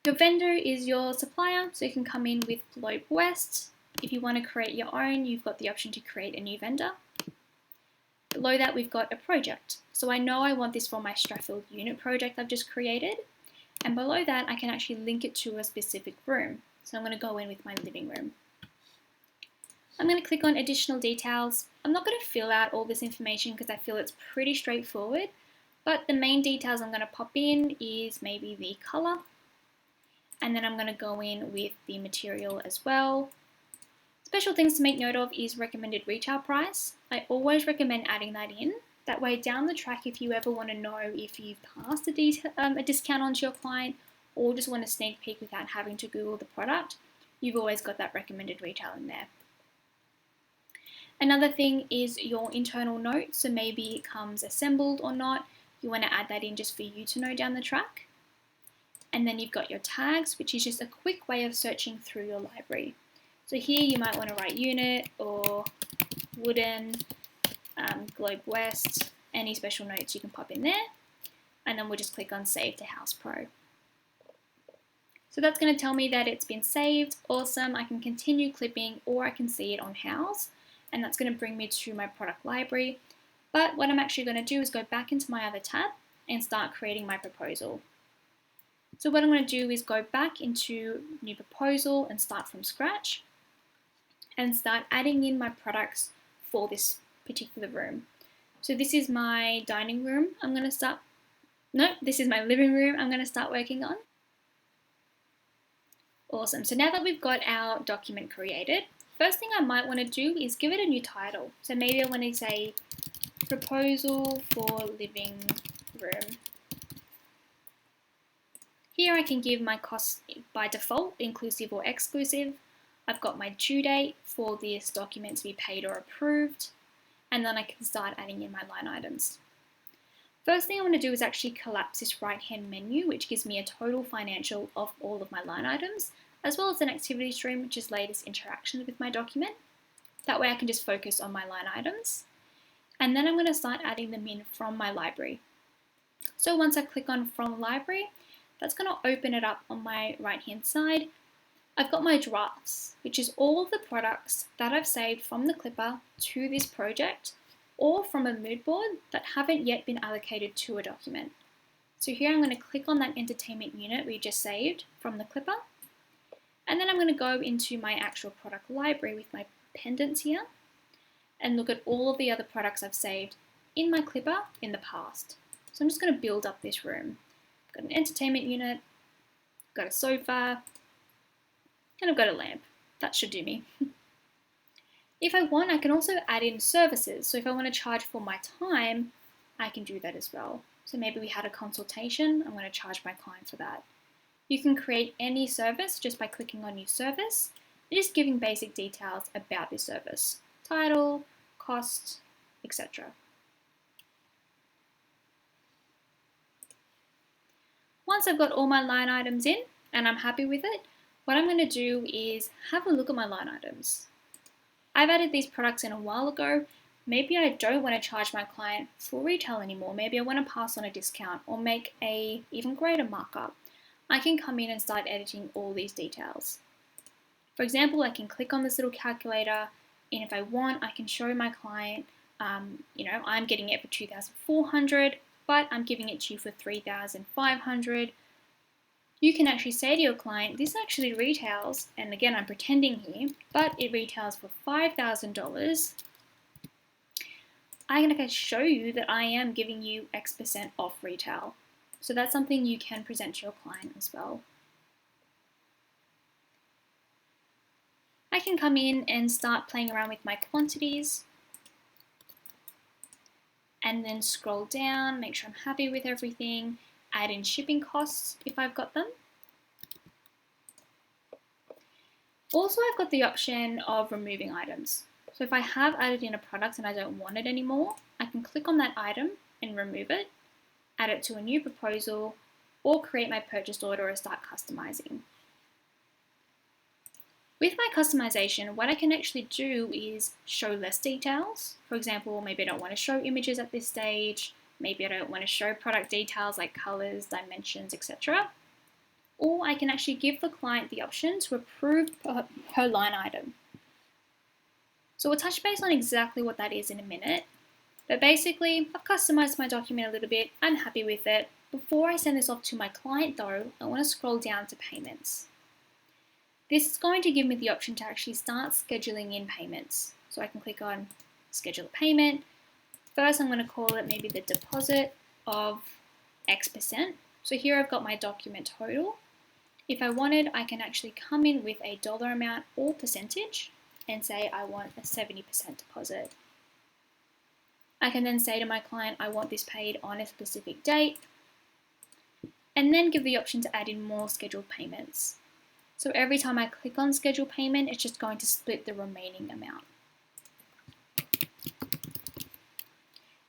Your vendor is your supplier, so you can come in with Globe West. If you want to create your own, you've got the option to create a new vendor. Below that we've got a project. So I know I want this for my Strafford unit project I've just created. And below that I can actually link it to a specific room. So I'm going to go in with my living room. I'm going to click on additional details. I'm not going to fill out all this information because I feel it's pretty straightforward, but the main details I'm going to pop in is maybe the color, and then I'm going to go in with the material as well. Special things to make note of is recommended retail price. I always recommend adding that in That way down the track, if you ever want to know if you've passed a discount on to your client or just want to sneak peek without having to Google the product, you've always got that recommended retail in there. Another thing is your internal notes, so maybe it comes assembled or not. You want to add that in just for you to know down the track. And then you've got your tags, which is just a quick way of searching through your library. So here you might want to write unit or wooden, Globe West, any special notes you can pop in there. And then we'll just click on Save to Houzz Pro. So that's going to tell me that it's been saved. Awesome. I can continue clipping or I can see it on Houzz. And that's going to bring me to my product library. But what I'm actually going to do is go back into my other tab and start creating my proposal. So what I'm going to do is go back into new proposal and start from scratch and start adding in my products for this particular room. So this is my dining room. This is my living room I'm going to start working on. Awesome. So now that we've got our document created, first thing I might want to do is give it a new title. So maybe I want to say proposal for living room. Here I can give my costs by default, inclusive or exclusive. I've got my due date for this document to be paid or approved, and then I can start adding in my line items. First thing I want to do is actually collapse this right-hand menu, which gives me a total financial of all of my line items, as well as an activity stream, which is latest interactions with my document. That way I can just focus on my line items. And then I'm going to start adding them in from my library. So once I click on From Library, that's going to open it up on my right-hand side. I've got my drafts, which is all of the products that I've saved from the Clipper to this project or from a mood board that haven't yet been allocated to a document. So here I'm going to click on that entertainment unit we just saved from the Clipper. And then I'm going to go into my actual product library with my pendants here and look at all of the other products I've saved in my Clipper in the past. So I'm just going to build up this room. I've got an entertainment unit, I've got a sofa, and I've got a lamp. That should do me. If I want, I can also add in services. So if I want to charge for my time, I can do that as well. So maybe we had a consultation, I'm going to charge my client for that. You can create any service just by clicking on New Service and just giving basic details about this service. Title, cost, etc. Once I've got all my line items in and I'm happy with it, what I'm going to do is have a look at my line items. I've added these products in a while ago. Maybe I don't want to charge my client for retail anymore. Maybe I want to pass on a discount or make an even greater markup. I can come in and start editing all these details. For example, I can click on this little calculator, and if I want, I can show my client, I'm getting it for $2,400, but I'm giving it to you for $3,500. You can actually say to your client, this actually retails, and again, I'm pretending here, but it retails for $5,000. I'm going to show you that I am giving you X% off retail. So that's something you can present to your client as well. I can come in and start playing around with my quantities and then scroll down, make sure I'm happy with everything, add in shipping costs if I've got them. Also, I've got the option of removing items. So if I have added in a product and I don't want it anymore, I can click on that item and remove it, add it to a new proposal, or create my purchase order or start customizing. With my customization, what I can actually do is show less details. For example, maybe I don't want to show images at this stage. Maybe I don't want to show product details like colors, dimensions, etc. Or I can actually give the client the option to approve per line item. So we'll touch base on exactly what that is in a minute. But basically, I've customized my document a little bit. I'm happy with it. Before I send this off to my client though, I want to scroll down to payments. This is going to give me the option to actually start scheduling in payments. So I can click on schedule a payment. First, I'm going to call it maybe the deposit of X%. So here I've got my document total. If I wanted, I can actually come in with a dollar amount or percentage and say I want a 70% deposit. I can then say to my client, I want this paid on a specific date, and then give the option to add in more scheduled payments. So every time I click on schedule payment, it's just going to split the remaining amount.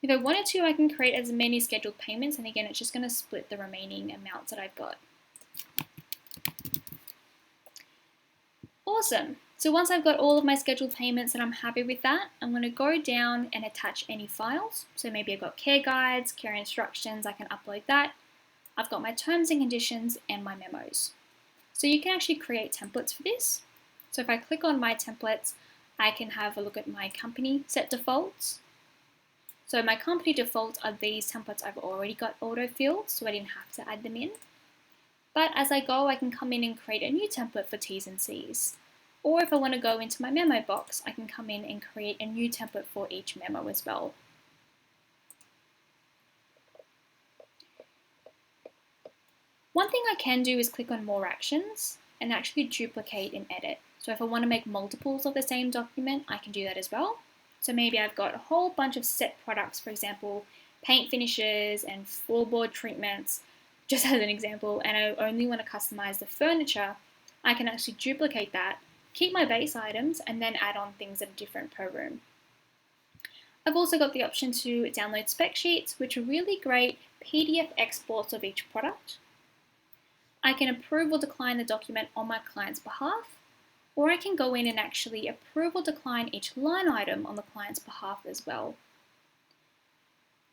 If I wanted to, I can create as many scheduled payments, and again, it's just going to split the remaining amounts that I've got. Awesome. So once I've got all of my scheduled payments and I'm happy with that, I'm going to go down and attach any files. So maybe I've got care guides, care instructions, I can upload that. I've got my terms and conditions and my memos. So you can actually create templates for this. So if I click on my templates, I can have a look at my company set defaults. So my company defaults are these templates I've already got auto-filled, so I didn't have to add them in. But as I go, I can come in and create a new template for T's and C's. Or if I want to go into my memo box, I can come in and create a new template for each memo as well. One thing I can do is click on more actions and actually duplicate and edit. So if I want to make multiples of the same document, I can do that as well. So maybe I've got a whole bunch of set products, for example, paint finishes and floorboard treatments, just as an example, and I only want to customize the furniture, I can actually duplicate that, keep my base items, and then add on things that are different per room. I've also got the option to download spec sheets, which are really great PDF exports of each product. I can approve or decline the document on my client's behalf, or I can go in and actually approve or decline each line item on the client's behalf as well.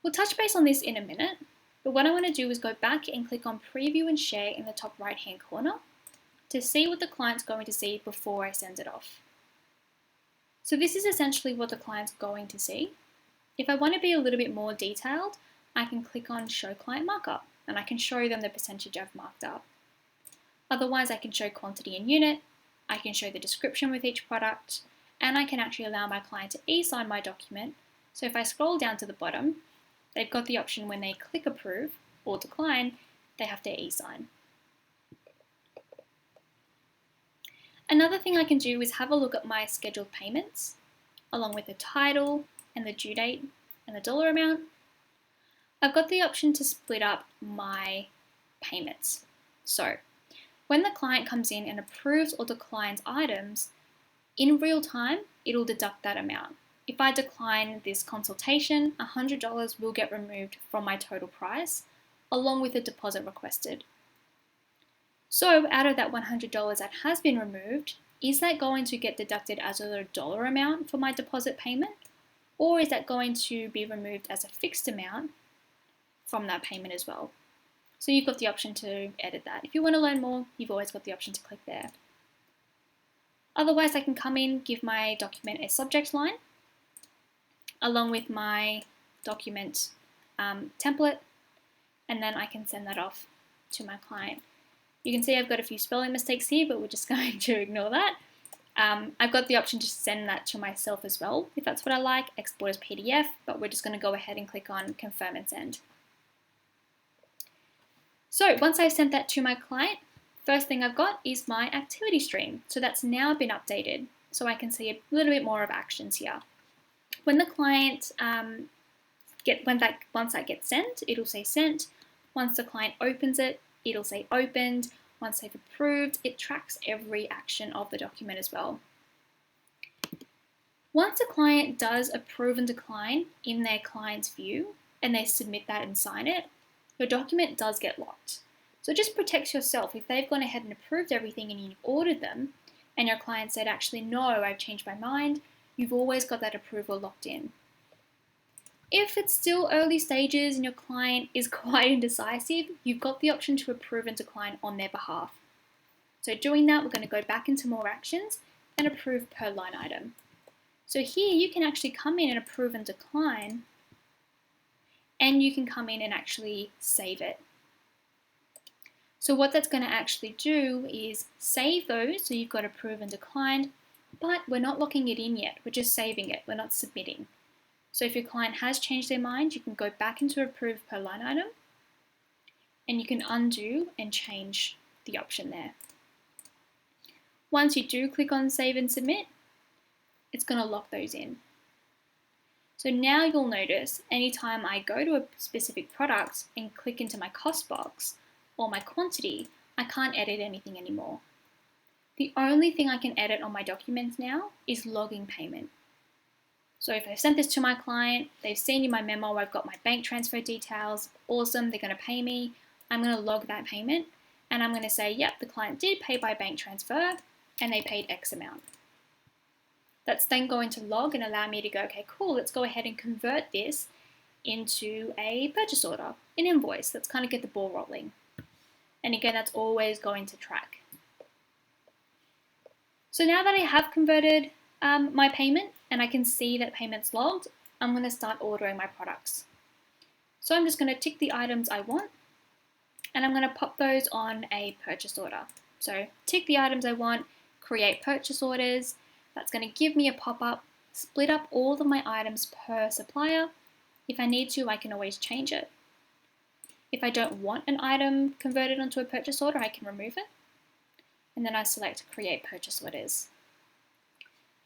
We'll touch base on this in a minute, but what I want to do is go back and click on Preview and Share in the top right hand corner to see what the client's going to see before I send it off. So this is essentially what the client's going to see. If I want to be a little bit more detailed, I can click on Show Client Markup and I can show them the percentage I've marked up. Otherwise, I can show quantity and unit, I can show the description with each product, and I can actually allow my client to e-sign my document. So if I scroll down to the bottom, they've got the option when they click approve or decline, they have to e-sign. Another thing I can do is have a look at my scheduled payments, along with the title and the due date and the dollar amount. I've got the option to split up my payments. So when the client comes in and approves or declines items, in real time, it'll deduct that amount. If I decline this consultation, $100 will get removed from my total price, along with the deposit requested. So out of that $100 that has been removed, is that going to get deducted as a dollar amount for my deposit payment? Or is that going to be removed as a fixed amount from that payment as well? So you've got the option to edit that. If you want to learn more, you've always got the option to click there. Otherwise, I can come in, give my document a subject line, along with my document template, and then I can send that off to my client. You can see I've got a few spelling mistakes here, but we're just going to ignore that. I've got the option to send that to myself as well, if that's what I like, export as PDF, but we're just going to go ahead and click on confirm and send. So once I've sent that to my client, first thing I've got is my activity stream. So that's now been updated. So I can see a little bit more of actions here. When the client, once that gets sent, it'll say sent. Once the client opens it, it'll say opened. Once they've approved, it tracks every action of the document as well. Once a client does approve and decline in their client's view, and they submit that and sign it, your document does get locked. So it just protects yourself. If they've gone ahead and approved everything and you've ordered them, and your client said, actually, no, I've changed my mind, you've always got that approval locked in. If it's still early stages and your client is quite indecisive, you've got the option to approve and decline on their behalf. So doing that, we're going to go back into more actions and approve per line item. So here you can actually come in and approve and decline, and you can come in and actually save it. So what that's going to actually do is save those, so you've got approve and declined, but we're not locking it in yet, we're just saving it, we're not submitting. So if your client has changed their mind, you can go back into approve per line item, and you can undo and change the option there. Once you do click on save and submit, it's going to lock those in. So now you'll notice anytime I go to a specific product and click into my cost box or my quantity, I can't edit anything anymore. The only thing I can edit on my documents now is logging payment. So if I sent this to my client, they've seen in my memo I've got my bank transfer details, awesome, they're going to pay me. I'm going to log that payment and I'm going to say, yep, the client did pay by bank transfer and they paid X amount. That's then going to log and allow me to go, okay, cool, let's go ahead and convert this into a purchase order, an invoice. Let's kind of get the ball rolling. And again, that's always going to track. So now that I have converted my payment and I can see that payment's logged, I'm going to start ordering my products. So I'm just going to tick the items I want and I'm going to pop those on a purchase order. So tick the items I want, create purchase orders. That's going to give me a pop-up, split up all of my items per supplier. If I need to, I can always change it. If I don't want an item converted onto a purchase order, I can remove it. And then I select create purchase orders.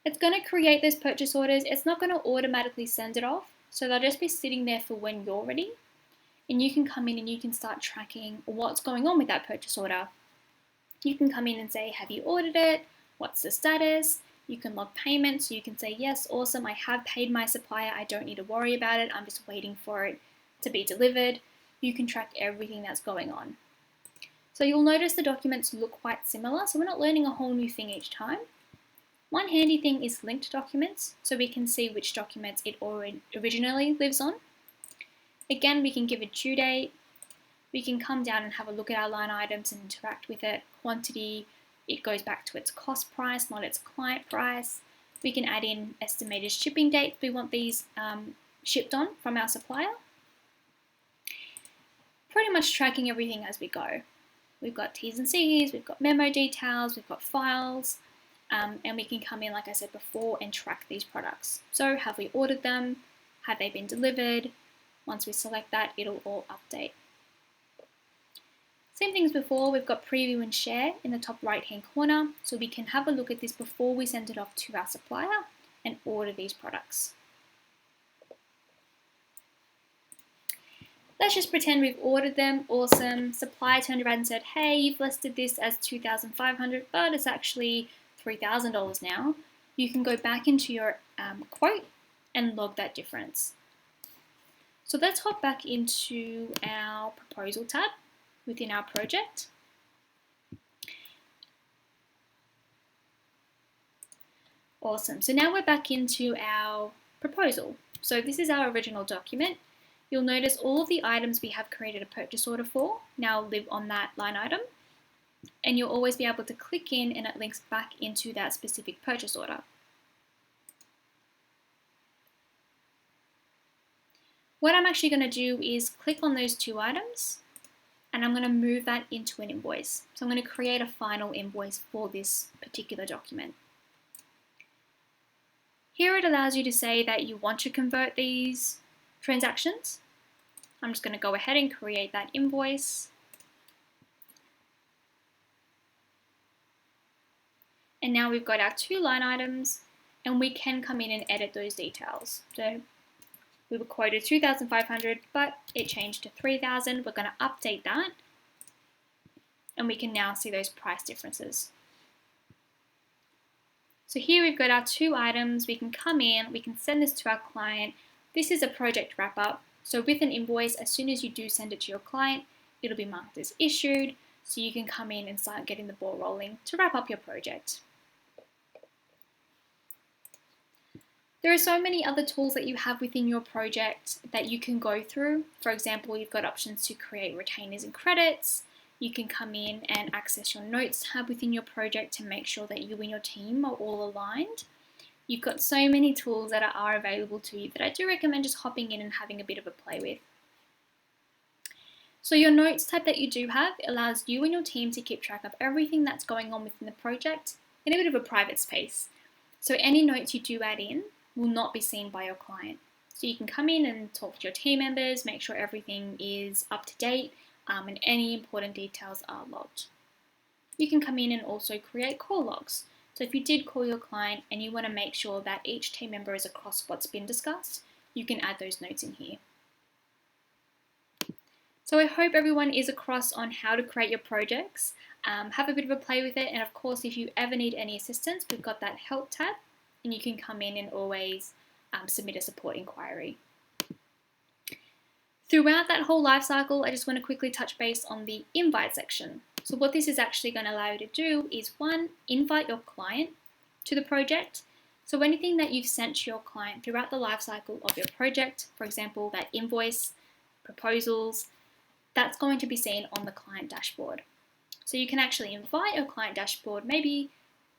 It's going to create those purchase orders. It's not going to automatically send it off. So they'll just be sitting there for when you're ready. And you can come in and you can start tracking what's going on with that purchase order. You can come in and say, have you ordered it? What's the status? You can log payments. So you can say, yes, awesome, I have paid my supplier. I don't need to worry about it. I'm just waiting for it to be delivered. You can track everything that's going on. So you'll notice the documents look quite similar. So we're not learning a whole new thing each time. One handy thing is linked documents. So we can see which documents it originally lives on. Again, we can give a due date. We can come down and have a look at our line items and interact with it. Quantity, it goes back to its cost price, not its client price. We can add in estimated shipping dates we want these shipped on from our supplier. Pretty much tracking everything as we go. We've got T's and C's, we've got memo details, we've got files, and we can come in, like I said before, and track these products. So have we ordered them? Have they been delivered? Once we select that, it'll all update. Same thing as before, we've got preview and share in the top right hand corner, so we can have a look at this before we send it off to our supplier and order these products. Let's just pretend we've ordered them, awesome. Supplier turned around and said, hey, you've listed this as $2,500, but it's actually $3,000 now. You can go back into your quote and log that difference. So let's hop back into our proposal tab within our project. Awesome, so now we're back into our proposal. So this is our original document. You'll notice all of the items we have created a purchase order for now live on that line item. And you'll always be able to click in and it links back into that specific purchase order. What I'm actually going to do is click on those two items and I'm going to move that into an invoice. So I'm going to create a final invoice for this particular document. Here it allows you to say that you want to convert these transactions. I'm just going to go ahead and create that invoice. And now we've got our two line items and we can come in and edit those details. So we were quoted $2,500, but it changed to $3,000. We're going to update that and we can now see those price differences. So here we've got our two items. We can come in, we can send this to our client. This is a project wrap up. So with an invoice, as soon as you do send it to your client, it'll be marked as issued. So you can come in and start getting the ball rolling to wrap up your project. There are so many other tools that you have within your project that you can go through. For example, you've got options to create retainers and credits. You can come in and access your notes tab within your project to make sure that you and your team are all aligned. You've got so many tools that are available to you that I do recommend just hopping in and having a bit of a play with. So your notes tab that you do have allows you and your team to keep track of everything that's going on within the project in a bit of a private space. So any notes you do add in will not be seen by your client. So you can come in and talk to your team members, make sure everything is up to date and any important details are logged. You can come in and also create call logs. So if you did call your client and you want to make sure that each team member is across what's been discussed, you can add those notes in here. So I hope everyone is across on how to create your projects. Have a bit of a play with it, and of course if you ever need any assistance, we've got that help tab and you can come in and always submit a support inquiry. Throughout that whole life cycle, I just want to quickly touch base on the invite section. So what this is actually going to allow you to do is, one, invite your client to the project. So anything that you've sent to your client throughout the life cycle of your project, for example, that invoice, proposals, that's going to be seen on the client dashboard. So you can actually invite your client dashboard, maybe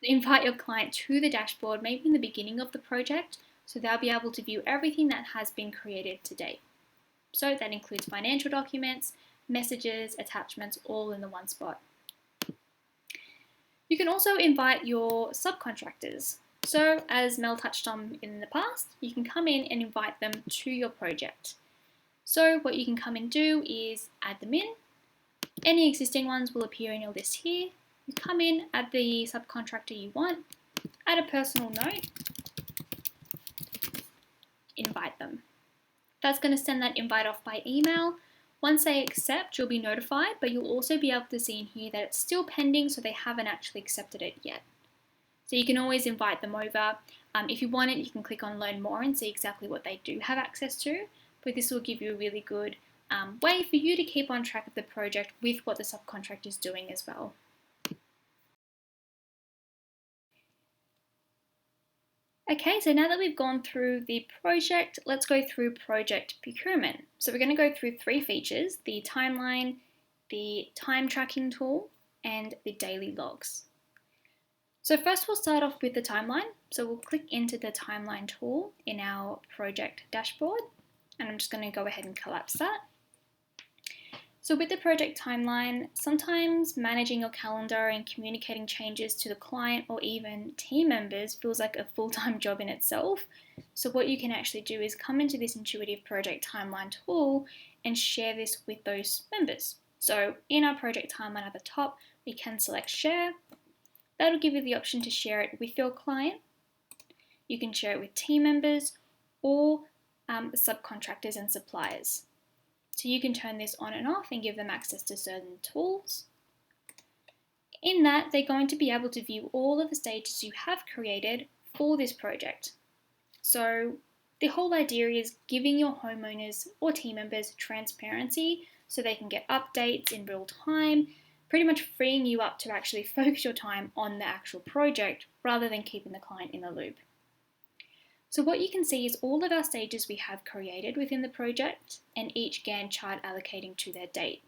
invite your client to the dashboard, maybe in the beginning of the project, so they'll be able to view everything that has been created to date. So that includes financial documents, messages, attachments, all in the one spot. You can also invite your subcontractors. So as Mel touched on in the past, you can come in and invite them to your project. So what you can come and do is add them in. Any existing ones will appear in your list here. You come in, add the subcontractor you want, add a personal note, invite them. That's going to send that invite off by email. Once they accept, you'll be notified, but you'll also be able to see in here that it's still pending, so they haven't actually accepted it yet. So you can always invite them over. If you want it, you can click on Learn More and see exactly what they do have access to, but this will give you a really good way for you to keep on track of the project with what the subcontractor is doing as well. Okay, so now that we've gone through the project, let's go through project procurement. So we're going to go through 3 features: the timeline, the time tracking tool, and the daily logs. So first we'll start off with the timeline. So we'll click into the timeline tool in our project dashboard, and I'm just going to go ahead and collapse that. So with the project timeline, sometimes managing your calendar and communicating changes to the client or even team members feels like a full-time job in itself. So what you can actually do is come into this intuitive project timeline tool and share this with those members. So in our project timeline at the top, we can select share. That'll give you the option to share it with your client. You can share it with team members or subcontractors and suppliers. So you can turn this on and off and give them access to certain tools. In that, they're going to be able to view all of the stages you have created for this project. So the whole idea is giving your homeowners or team members transparency so they can get updates in real time, pretty much freeing you up to actually focus your time on the actual project rather than keeping the client in the loop. So what you can see is all of our stages we have created within the project and each Gantt chart allocating to their date.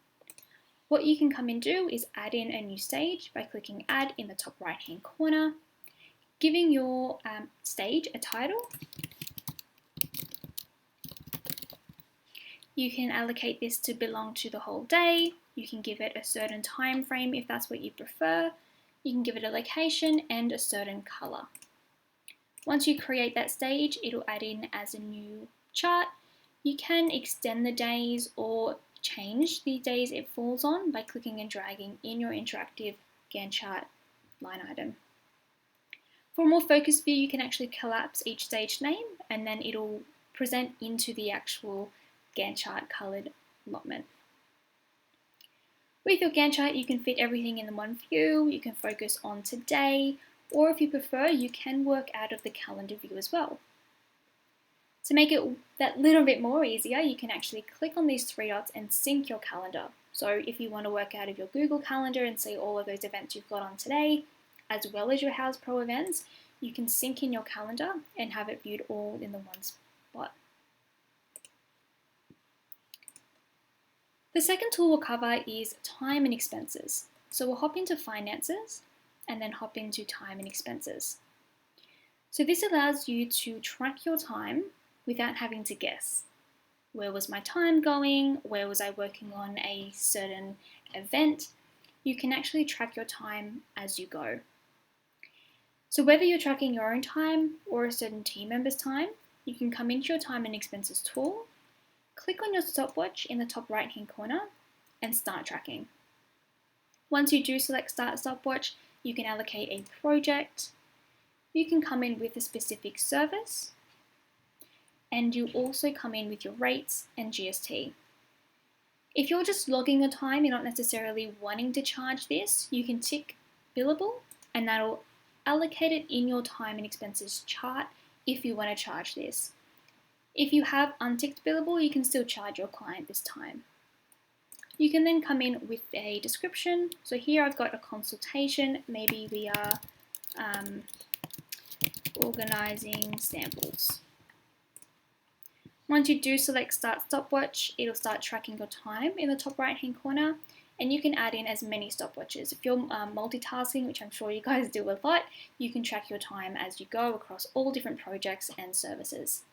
What you can come and do is add in a new stage by clicking Add in the top right hand corner, giving your stage a title. You can allocate this to belong to the whole day. You can give it a certain time frame if that's what you prefer. You can give it a location and a certain color. Once you create that stage, it'll add in as a new chart. You can extend the days or change the days it falls on by clicking and dragging in your interactive Gantt chart line item. For a more focused view, you can actually collapse each stage name and then it'll present into the actual Gantt chart colored allotment. With your Gantt chart, you can fit everything in the one view. You can focus on today, or if you prefer, you can work out of the calendar view as well. To make it that little bit more easier, you can actually click on these 3 dots and sync your calendar. So if you want to work out of your Google Calendar and see all of those events you've got on today, as well as your Houzz Pro events, you can sync in your calendar and have it viewed all in the one spot. The second tool we'll cover is time and expenses. So we'll hop into finances and then hop into time and expenses. So this allows you to track your time without having to guess. Where was my time going? Where was I working on a certain event? You can actually track your time as you go. So whether you're tracking your own time or a certain team member's time, you can come into your time and expenses tool, click on your stopwatch in the top right hand corner and start tracking. Once you do select start stopwatch, you can allocate a project. You can come in with a specific service. and you also come in with your rates and GST. If you're just logging your time, you're not necessarily wanting to charge this, you can tick billable and that'll allocate it in your time and expenses chart if you want to charge this. If you have unticked billable, you can still charge your client this time. You can then come in with a description. So here I've got a consultation. Maybe we are organizing samples. Once you do select Start Stopwatch, it'll start tracking your time in the top right hand corner, and you can add in as many stopwatches. If you're multitasking, which I'm sure you guys do a lot, you can track your time as you go across all different projects and services.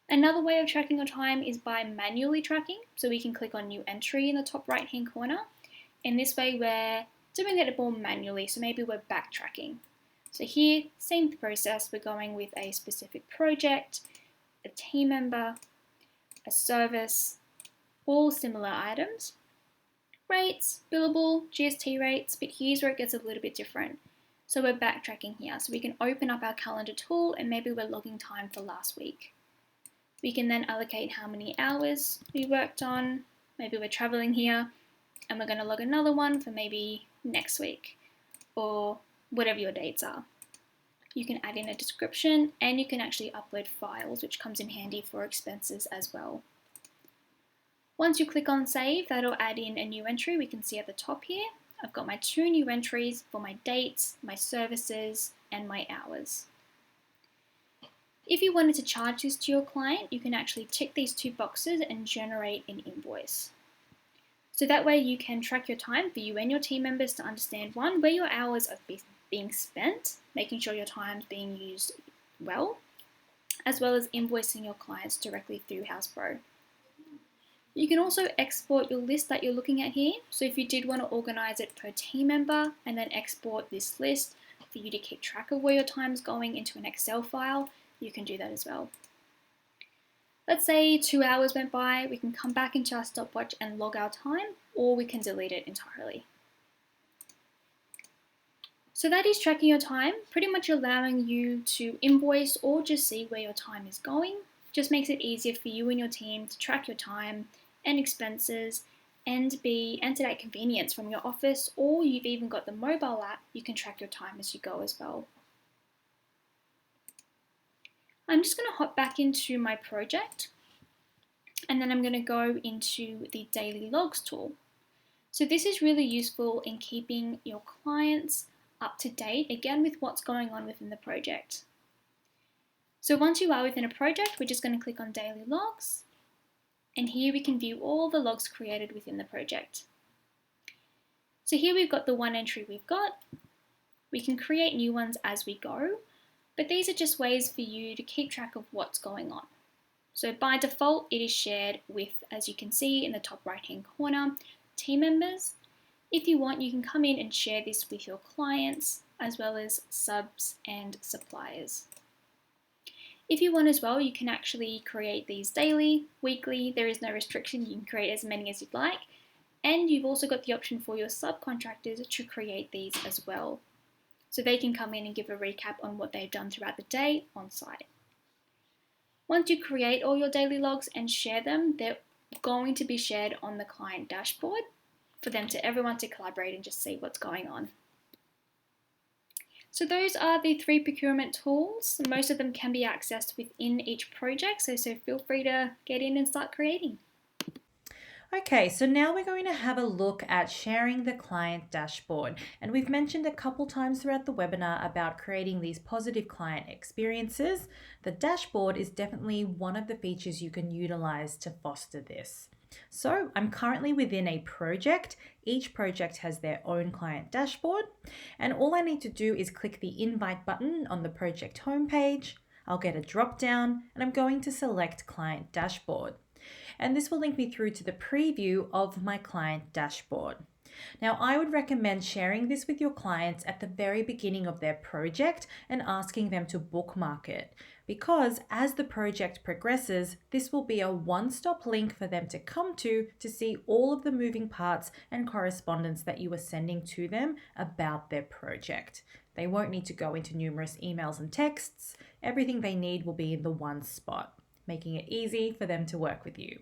Another way of tracking your time is by manually tracking. So we can click on New Entry in the top right hand corner, and this way we're doing it more manually, so maybe we're backtracking. So here, same process, we're going with a specific project, a team member, a service, all similar items. Rates, billable, GST rates, but here's where it gets a little bit different. So we're backtracking here. So we can open up our calendar tool and maybe we're logging time for last week. We can then allocate how many hours we worked on. Maybe we're traveling here and we're going to log another one for maybe next week or whatever your dates are. You can add in a description and you can actually upload files, which comes in handy for expenses as well. Once you click on save, that'll add in a new entry. We can see at the top here, I've got my 2 new entries for my dates, my services, and my hours. If you wanted to charge this to your client, you can actually tick these 2 boxes and generate an invoice. So that way you can track your time for you and your team members to understand, one, where your hours are being spent, making sure your time's being used well, as well as invoicing your clients directly through Houzz Pro. You can also export your list that you're looking at here. So if you did want to organize it per team member and then export this list for you to keep track of where your time's going into an Excel file, you can do that as well. Let's say 2 hours went by, we can come back into our stopwatch and log our time, or we can delete it entirely. So that is tracking your time, pretty much allowing you to invoice or just see where your time is going. Just makes it easier for you and your team to track your time and expenses and to that convenience from your office, or you've even got the mobile app, you can track your time as you go as well. I'm just going to hop back into my project and then I'm going to go into the daily logs tool. So this is really useful in keeping your clients up to date, again, with what's going on within the project. So once you are within a project, we're just going to click on daily logs, and here we can view all the logs created within the project. So here we've got the 1 entry we've got. We can create new ones as we go, but these are just ways for you to keep track of what's going on. So by default, it is shared with, as you can see in the top right hand corner, team members. If you want, you can come in and share this with your clients as well as subs and suppliers. If you want as well, you can actually create these daily, weekly, there is no restriction, you can create as many as you'd like. And you've also got the option for your subcontractors to create these as well. So they can come in and give a recap on what they've done throughout the day on site. Once you create all your daily logs and share them, they're going to be shared on the client dashboard for everyone to collaborate and just see what's going on. So those are the 3 procurement tools. Most of them can be accessed within each project, so feel free to get in and start creating. Okay, so now we're going to have a look at sharing the client dashboard. And we've mentioned a couple times throughout the webinar about creating these positive client experiences. The dashboard is definitely one of the features you can utilize to foster this. So I'm currently within a project. Each project has their own client dashboard. And all I need to do is click the invite button on the project homepage. I'll get a drop down and I'm going to select client dashboard. And this will link me through to the preview of my client dashboard. Now, I would recommend sharing this with your clients at the very beginning of their project and asking them to bookmark it, because as the project progresses, this will be a one-stop link for them to come to see all of the moving parts and correspondence that you are sending to them about their project. They won't need to go into numerous emails and texts. Everything they need will be in the one spot, making it easy for them to work with you.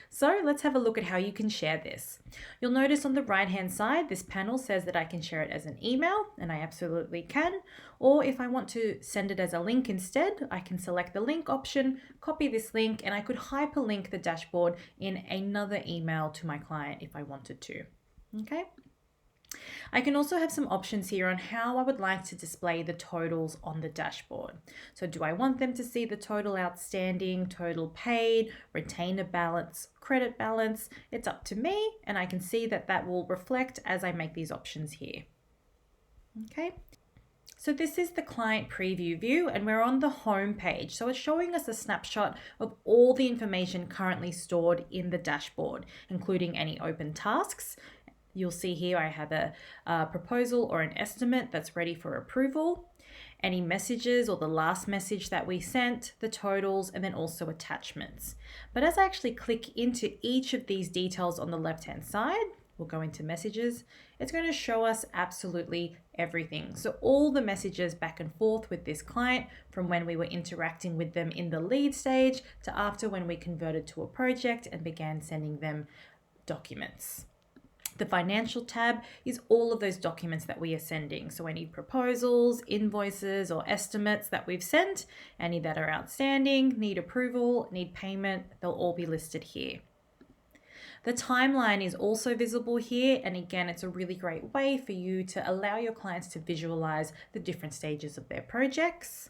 So let's have a look at how you can share this. You'll notice on the right hand side, this panel says that I can share it as an email, and I absolutely can. Or if I want to send it as a link instead, I can select the link option, copy this link, and I could hyperlink the dashboard in another email to my client if I wanted to. Okay. I can also have some options here on how I would like to display the totals on the dashboard. So do I want them to see the total outstanding, total paid, retainer balance, credit balance? It's up to me, and I can see that that will reflect as I make these options here. Okay. So this is the client preview view, and we're on the home page. So it's showing us a snapshot of all the information currently stored in the dashboard, including any open tasks. You'll see here I have a proposal or an estimate that's ready for approval, any messages or the last message that we sent, the totals, and then also attachments. But as I actually click into each of these details on the left-hand side, we'll go into messages, it's going to show us absolutely everything. So all the messages back and forth with this client from when we were interacting with them in the lead stage to after when we converted to a project and began sending them documents. The financial tab is all of those documents that we are sending. So any proposals, invoices, or estimates that we've sent, any that are outstanding, need approval, need payment, they'll all be listed here. The timeline is also visible here, and again, it's a really great way for you to allow your clients to visualize the different stages of their projects.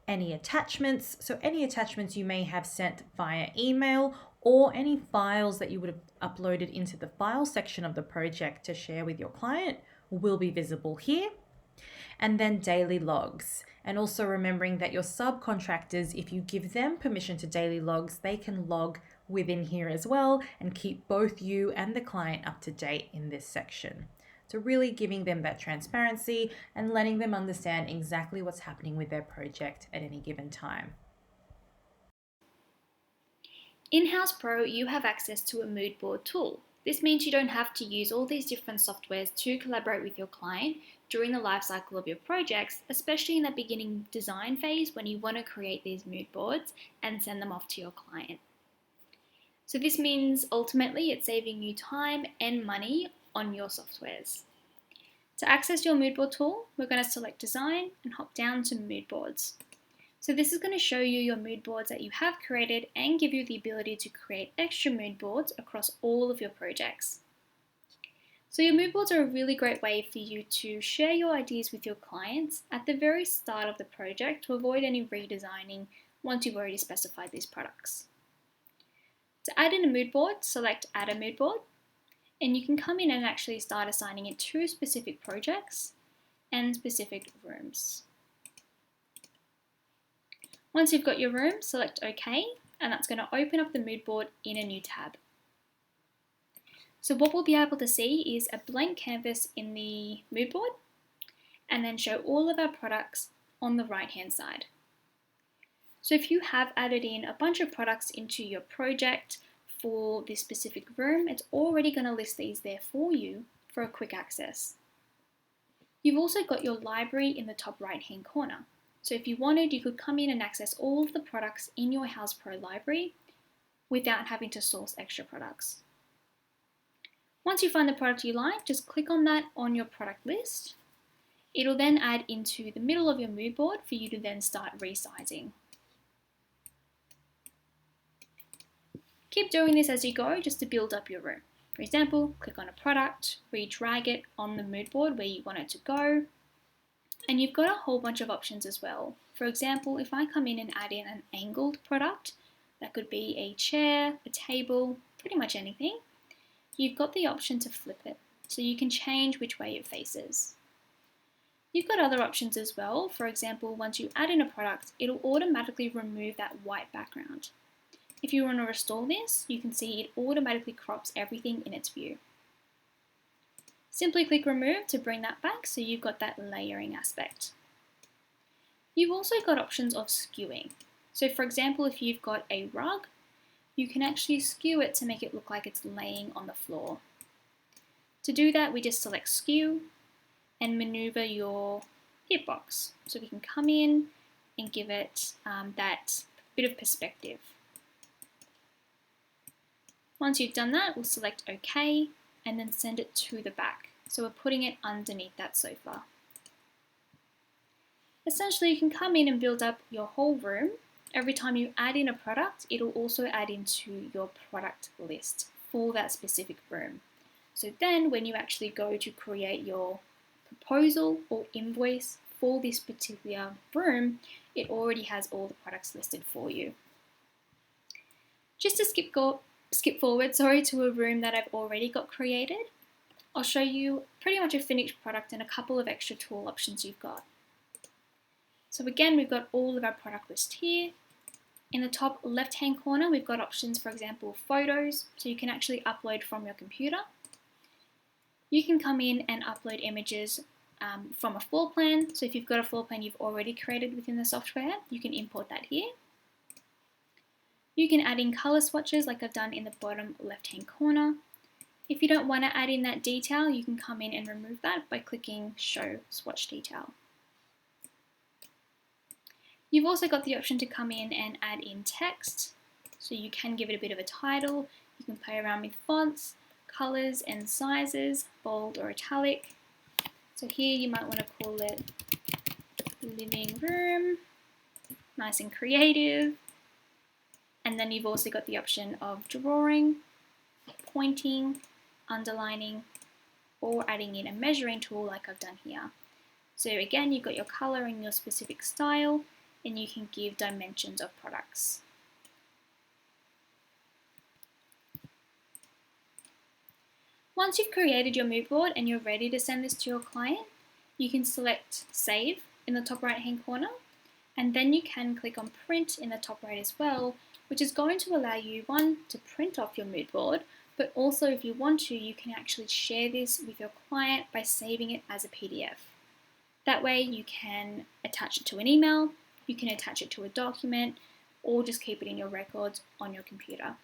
Any attachments, so any attachments you may have sent via email or any files that you would have uploaded into the file section of the project to share with your client will be visible here. And then daily logs. And also remembering that your subcontractors, if you give them permission to daily logs, they can log within here as well and keep both you and the client up to date in this section. So really giving them that transparency and letting them understand exactly what's happening with their project at any given time. In Houzz Pro, you have access to a mood board tool. This means you don't have to use all these different softwares to collaborate with your client during the life cycle of your projects, especially in the beginning design phase when you want to create these mood boards and send them off to your client. So this means ultimately it's saving you time and money on your softwares. To access your mood board tool, we're going to select design and hop down to mood boards. So this is going to show you your mood boards that you have created and give you the ability to create extra mood boards across all of your projects. So your mood boards are a really great way for you to share your ideas with your clients at the very start of the project to avoid any redesigning once you've already specified these products. To add in a mood board, select Add a Mood Board, and you can come in and actually start assigning it to specific projects and specific rooms. Once you've got your room, select OK, and that's going to open up the mood board in a new tab. So what we'll be able to see is a blank canvas in the mood board, and then show all of our products on the right hand side. So if you have added in a bunch of products into your project for this specific room, it's already going to list these there for you for a quick access. You've also got your library in the top right hand corner. So if you wanted, you could come in and access all of the products in your Houzz Pro library without having to source extra products. Once you find the product you like, just click on that on your product list. It'll then add into the middle of your mood board for you to then start resizing. Keep doing this as you go just to build up your room. For example, click on a product, re-drag it on the mood board where you want it to go, and you've got a whole bunch of options as well. For example, if I come in and add in an angled product, that could be a chair, a table, pretty much anything, you've got the option to flip it, so you can change which way it faces. You've got other options as well. For example, once you add in a product, it'll automatically remove that white background. If you want to restore this, you can see it automatically crops everything in its view. Simply click remove to bring that back so you've got that layering aspect. You've also got options of skewing. So for example, if you've got a rug, you can actually skew it to make it look like it's laying on the floor. To do that, we just select skew and maneuver your hitbox. So we can come in and give it that bit of perspective. Once you've done that, we'll select OK and then send it to the back. So we're putting it underneath that sofa. Essentially, you can come in and build up your whole room. Every time you add in a product, it'll also add into your product list for that specific room. So then when you actually go to create your proposal or invoice for this particular room, it already has all the products listed for you. Just to skip forward to a room that I've already got created, I'll show you pretty much a finished product and a couple of extra tool options you've got. So again, we've got all of our product list here. In the top left-hand corner, we've got options, for example, photos, so you can actually upload from your computer. You can come in and upload images from a floor plan. So if you've got a floor plan you've already created within the software, you can import that here. You can add in color swatches like I've done in the bottom left-hand corner. If you don't want to add in that detail, you can come in and remove that by clicking Show Swatch Detail. You've also got the option to come in and add in text. So you can give it a bit of a title. You can play around with fonts, colors and sizes, bold or italic. So here you might want to call it living room, nice and creative. And then you've also got the option of drawing, pointing, underlining, or adding in a measuring tool like I've done here. So again, you've got your color and your specific style, and you can give dimensions of products. Once you've created your mood board and you're ready to send this to your client, you can select Save in the top right hand corner, and then you can click on Print in the top right as well, which is going to allow you, one, to print off your mood board, but also if you want to, you can actually share this with your client by saving it as a PDF. That way you can attach it to an email, you can attach it to a document, or just keep it in your records on your computer.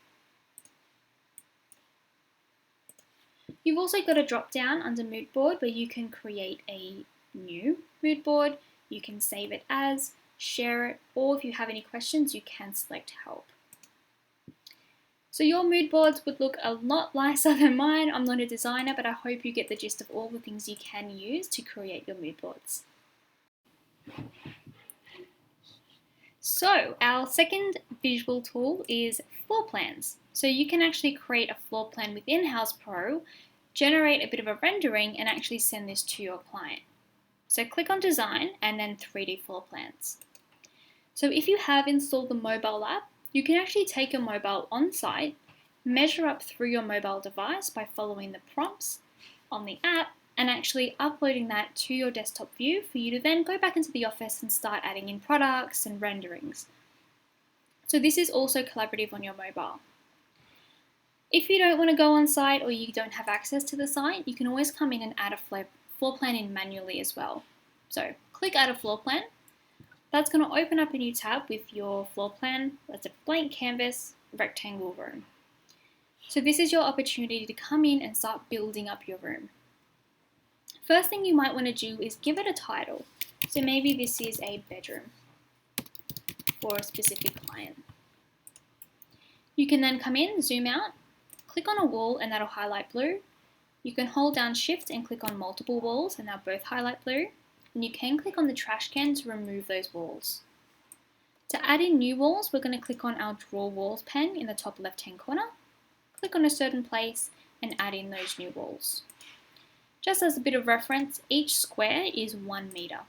You've also got a drop down under mood board where you can create a new mood board, you can save it as, share it, or if you have any questions, you can select help. So your mood boards would look a lot nicer than mine. I'm not a designer, but I hope you get the gist of all the things you can use to create your mood boards. So our second visual tool is floor plans. So you can actually create a floor plan within Houzz Pro, generate a bit of a rendering, and actually send this to your client. So click on Design and then 3D Floor Plans. So if you have installed the mobile app, you can actually take your mobile on site, measure up through your mobile device by following the prompts on the app, and actually uploading that to your desktop view for you to then go back into the office and start adding in products and renderings. So this is also collaborative on your mobile. If you don't want to go on site or you don't have access to the site, you can always come in and add a floor plan in manually as well. So click Add a Floor Plan. That's going to open up a new tab with your floor plan. That's a blank canvas, rectangle room. So this is your opportunity to come in and start building up your room. First thing you might want to do is give it a title. So maybe this is a bedroom for a specific client. You can then come in, zoom out, click on a wall and that'll highlight blue. You can hold down Shift and click on multiple walls and they'll both highlight blue. And you can click on the trash can to remove those walls. To add in new walls, we're going to click on our Draw Walls pen in the top left hand corner. Click on a certain place and add in those new walls. Just as a bit of reference, each square is 1 meter.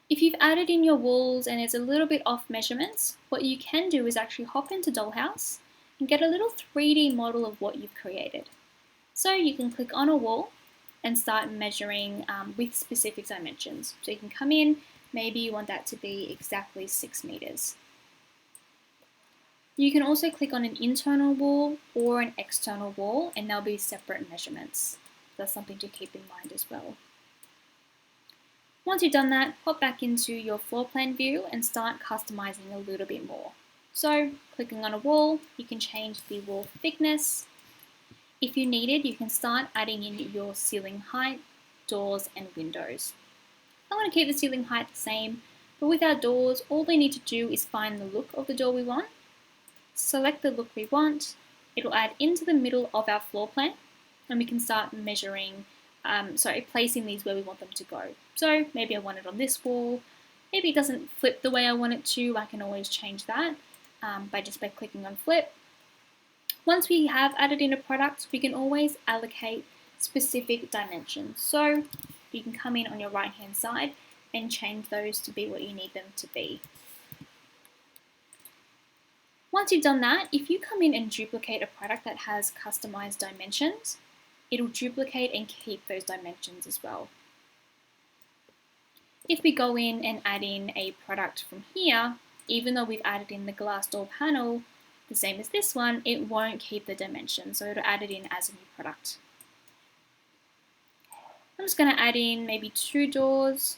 If you've added in your walls and it's a little bit off measurements, what you can do is actually hop into Dollhouse and get a little 3D model of what you've created. So you can click on a wall and start measuring with specific dimensions. So you can come in, maybe you want that to be exactly 6 meters. You can also click on an internal wall or an external wall and there'll be separate measurements. That's something to keep in mind as well. Once you've done that, hop back into your floor plan view and start customizing a little bit more. So clicking on a wall, you can change the wall thickness. If you needed, you can start adding in your ceiling height, doors and windows. I want to keep the ceiling height the same, but with our doors, all we need to do is find the look of the door we want, select the look we want, it'll add into the middle of our floor plan, and we can start measuring, placing these where we want them to go. So maybe I want it on this wall, maybe it doesn't flip the way I want it to, I can always change that by clicking on flip. Once we have added in a product, we can always allocate specific dimensions. So you can come in on your right hand side and change those to be what you need them to be. Once you've done that, if you come in and duplicate a product that has customized dimensions, it'll duplicate and keep those dimensions as well. If we go in and add in a product from here, even though we've added in the glass door panel, the same as this one, it won't keep the dimension, so it'll add it in as a new product. I'm just going to add in maybe 2 doors,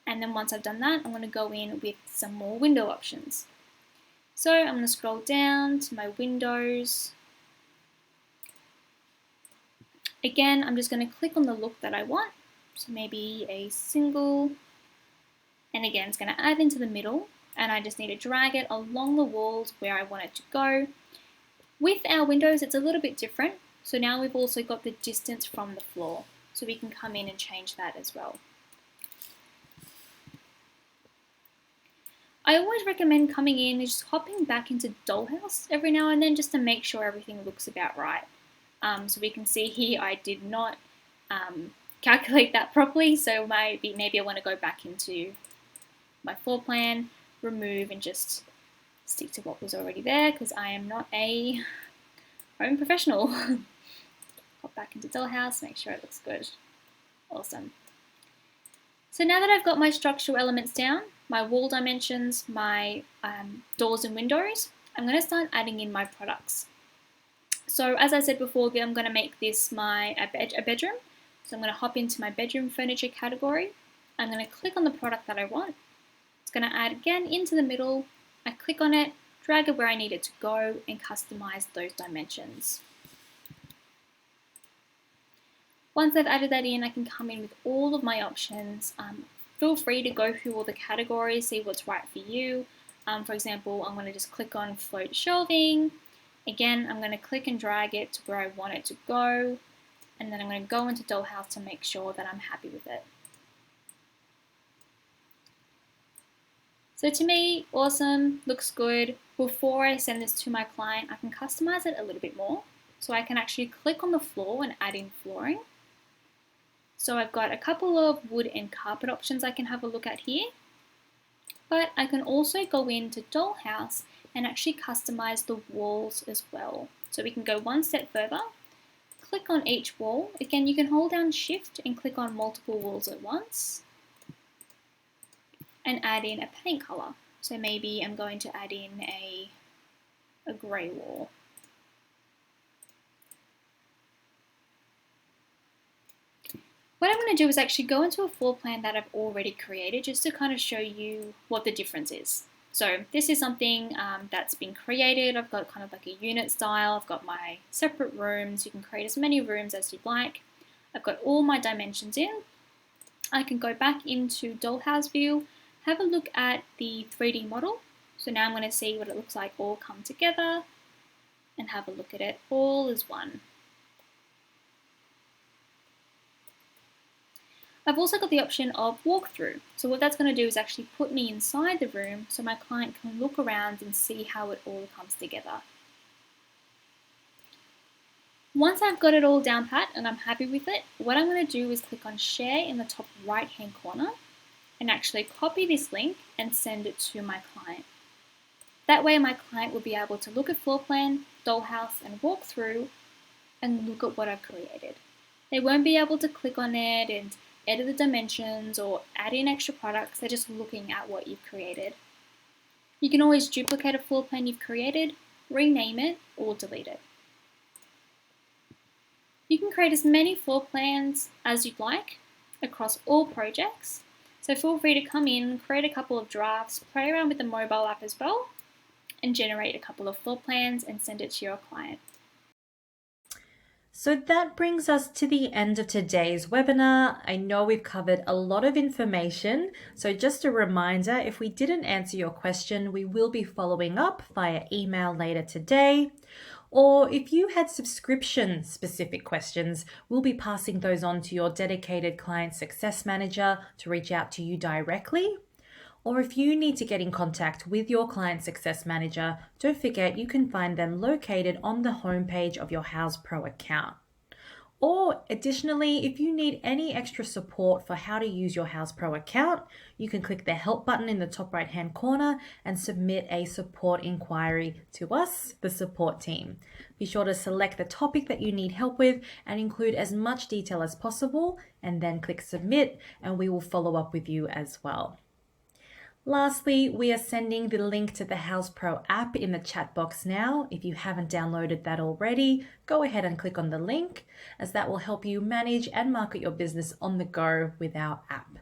and then once I've done that, I'm going to go in with some more window options. So I'm going to scroll down to my windows. Again, I'm just going to click on the look that I want, so maybe a single, and again, it's going to add into the middle, and I just need to drag it along the walls where I want it to go. With our windows, it's a little bit different. So now we've also got the distance from the floor. So we can come in and change that as well. I always recommend coming in and just hopping back into Dollhouse every now and then just to make sure everything looks about right. So we can see here I did not calculate that properly. So maybe I want to go back into my floor plan, remove and just stick to what was already there because I am not a home professional. Pop back into Dollhouse, make sure it looks good. Awesome. So now that I've got my structural elements down, my wall dimensions, my doors and windows, I'm going to start adding in my products. So as I said before, I'm going to make this a bedroom. So I'm going to hop into my bedroom furniture category. I'm going to click on the product that I want. It's going to add again into the middle. I click on it, drag it where I need it to go, and customize those dimensions. Once I've added that in, I can come in with all of my options. Feel free to go through all the categories, see what's right for you. For example, I'm going to just click on float shelving. Again, I'm going to click and drag it to where I want it to go. And then I'm going to go into Dollhouse to make sure that I'm happy with it. So to me, awesome, looks good. Before I send this to my client, I can customize it a little bit more. So I can actually click on the floor and add in flooring. So I've got a couple of wood and carpet options I can have a look at here. But I can also go into Dollhouse and actually customize the walls as well. So we can go one step further, click on each wall. Again, you can hold down Shift and click on multiple walls at once and add in a paint color. So maybe I'm going to add in a grey wall. What I'm going to do is actually go into a floor plan that I've already created just to kind of show you what the difference is. So this is something that's been created. I've got kind of like a unit style. I've got my separate rooms. You can create as many rooms as you'd like. I've got all my dimensions in. I can go back into Dollhouse view, have a look at the 3D model. So now I'm going to see what it looks like all come together and have a look at it all as one. I've also got the option of walkthrough. So what that's going to do is actually put me inside the room so my client can look around and see how it all comes together. Once I've got it all down pat and I'm happy with it, what I'm going to do is click on share in the top right hand corner and actually copy this link and send it to my client. That way my client will be able to look at floor plan, Dollhouse and walk through and look at what I've created. They won't be able to click on it and edit the dimensions or add in extra products. They're just looking at what you've created. You can always duplicate a floor plan you've created, rename it, or delete it. You can create as many floor plans as you'd like across all projects. So feel free to come in, create a couple of drafts, play around with the mobile app as well, and generate a couple of floor plans and send it to your client. So that brings us to the end of today's webinar. I know we've covered a lot of information. So just a reminder, if we didn't answer your question, we will be following up via email later today. Or if you had subscription specific questions, we'll be passing those on to your dedicated client success manager to reach out to you directly. Or if you need to get in contact with your client success manager, don't forget you can find them located on the homepage of your Houzz Pro account. Or additionally, if you need any extra support for how to use your Houzz Pro account, you can click the help button in the top right hand corner and submit a support inquiry to us, the support team. Be sure to select the topic that you need help with and include as much detail as possible, and then click submit, and we will follow up with you as well. Lastly, we are sending the link to the Houzz Pro app in the chat box now. If you haven't downloaded that already, go ahead and click on the link, as that will help you manage and market your business on the go with our app.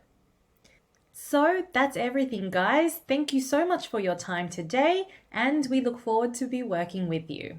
So that's everything, guys. Thank you so much for your time today, and we look forward to be working with you.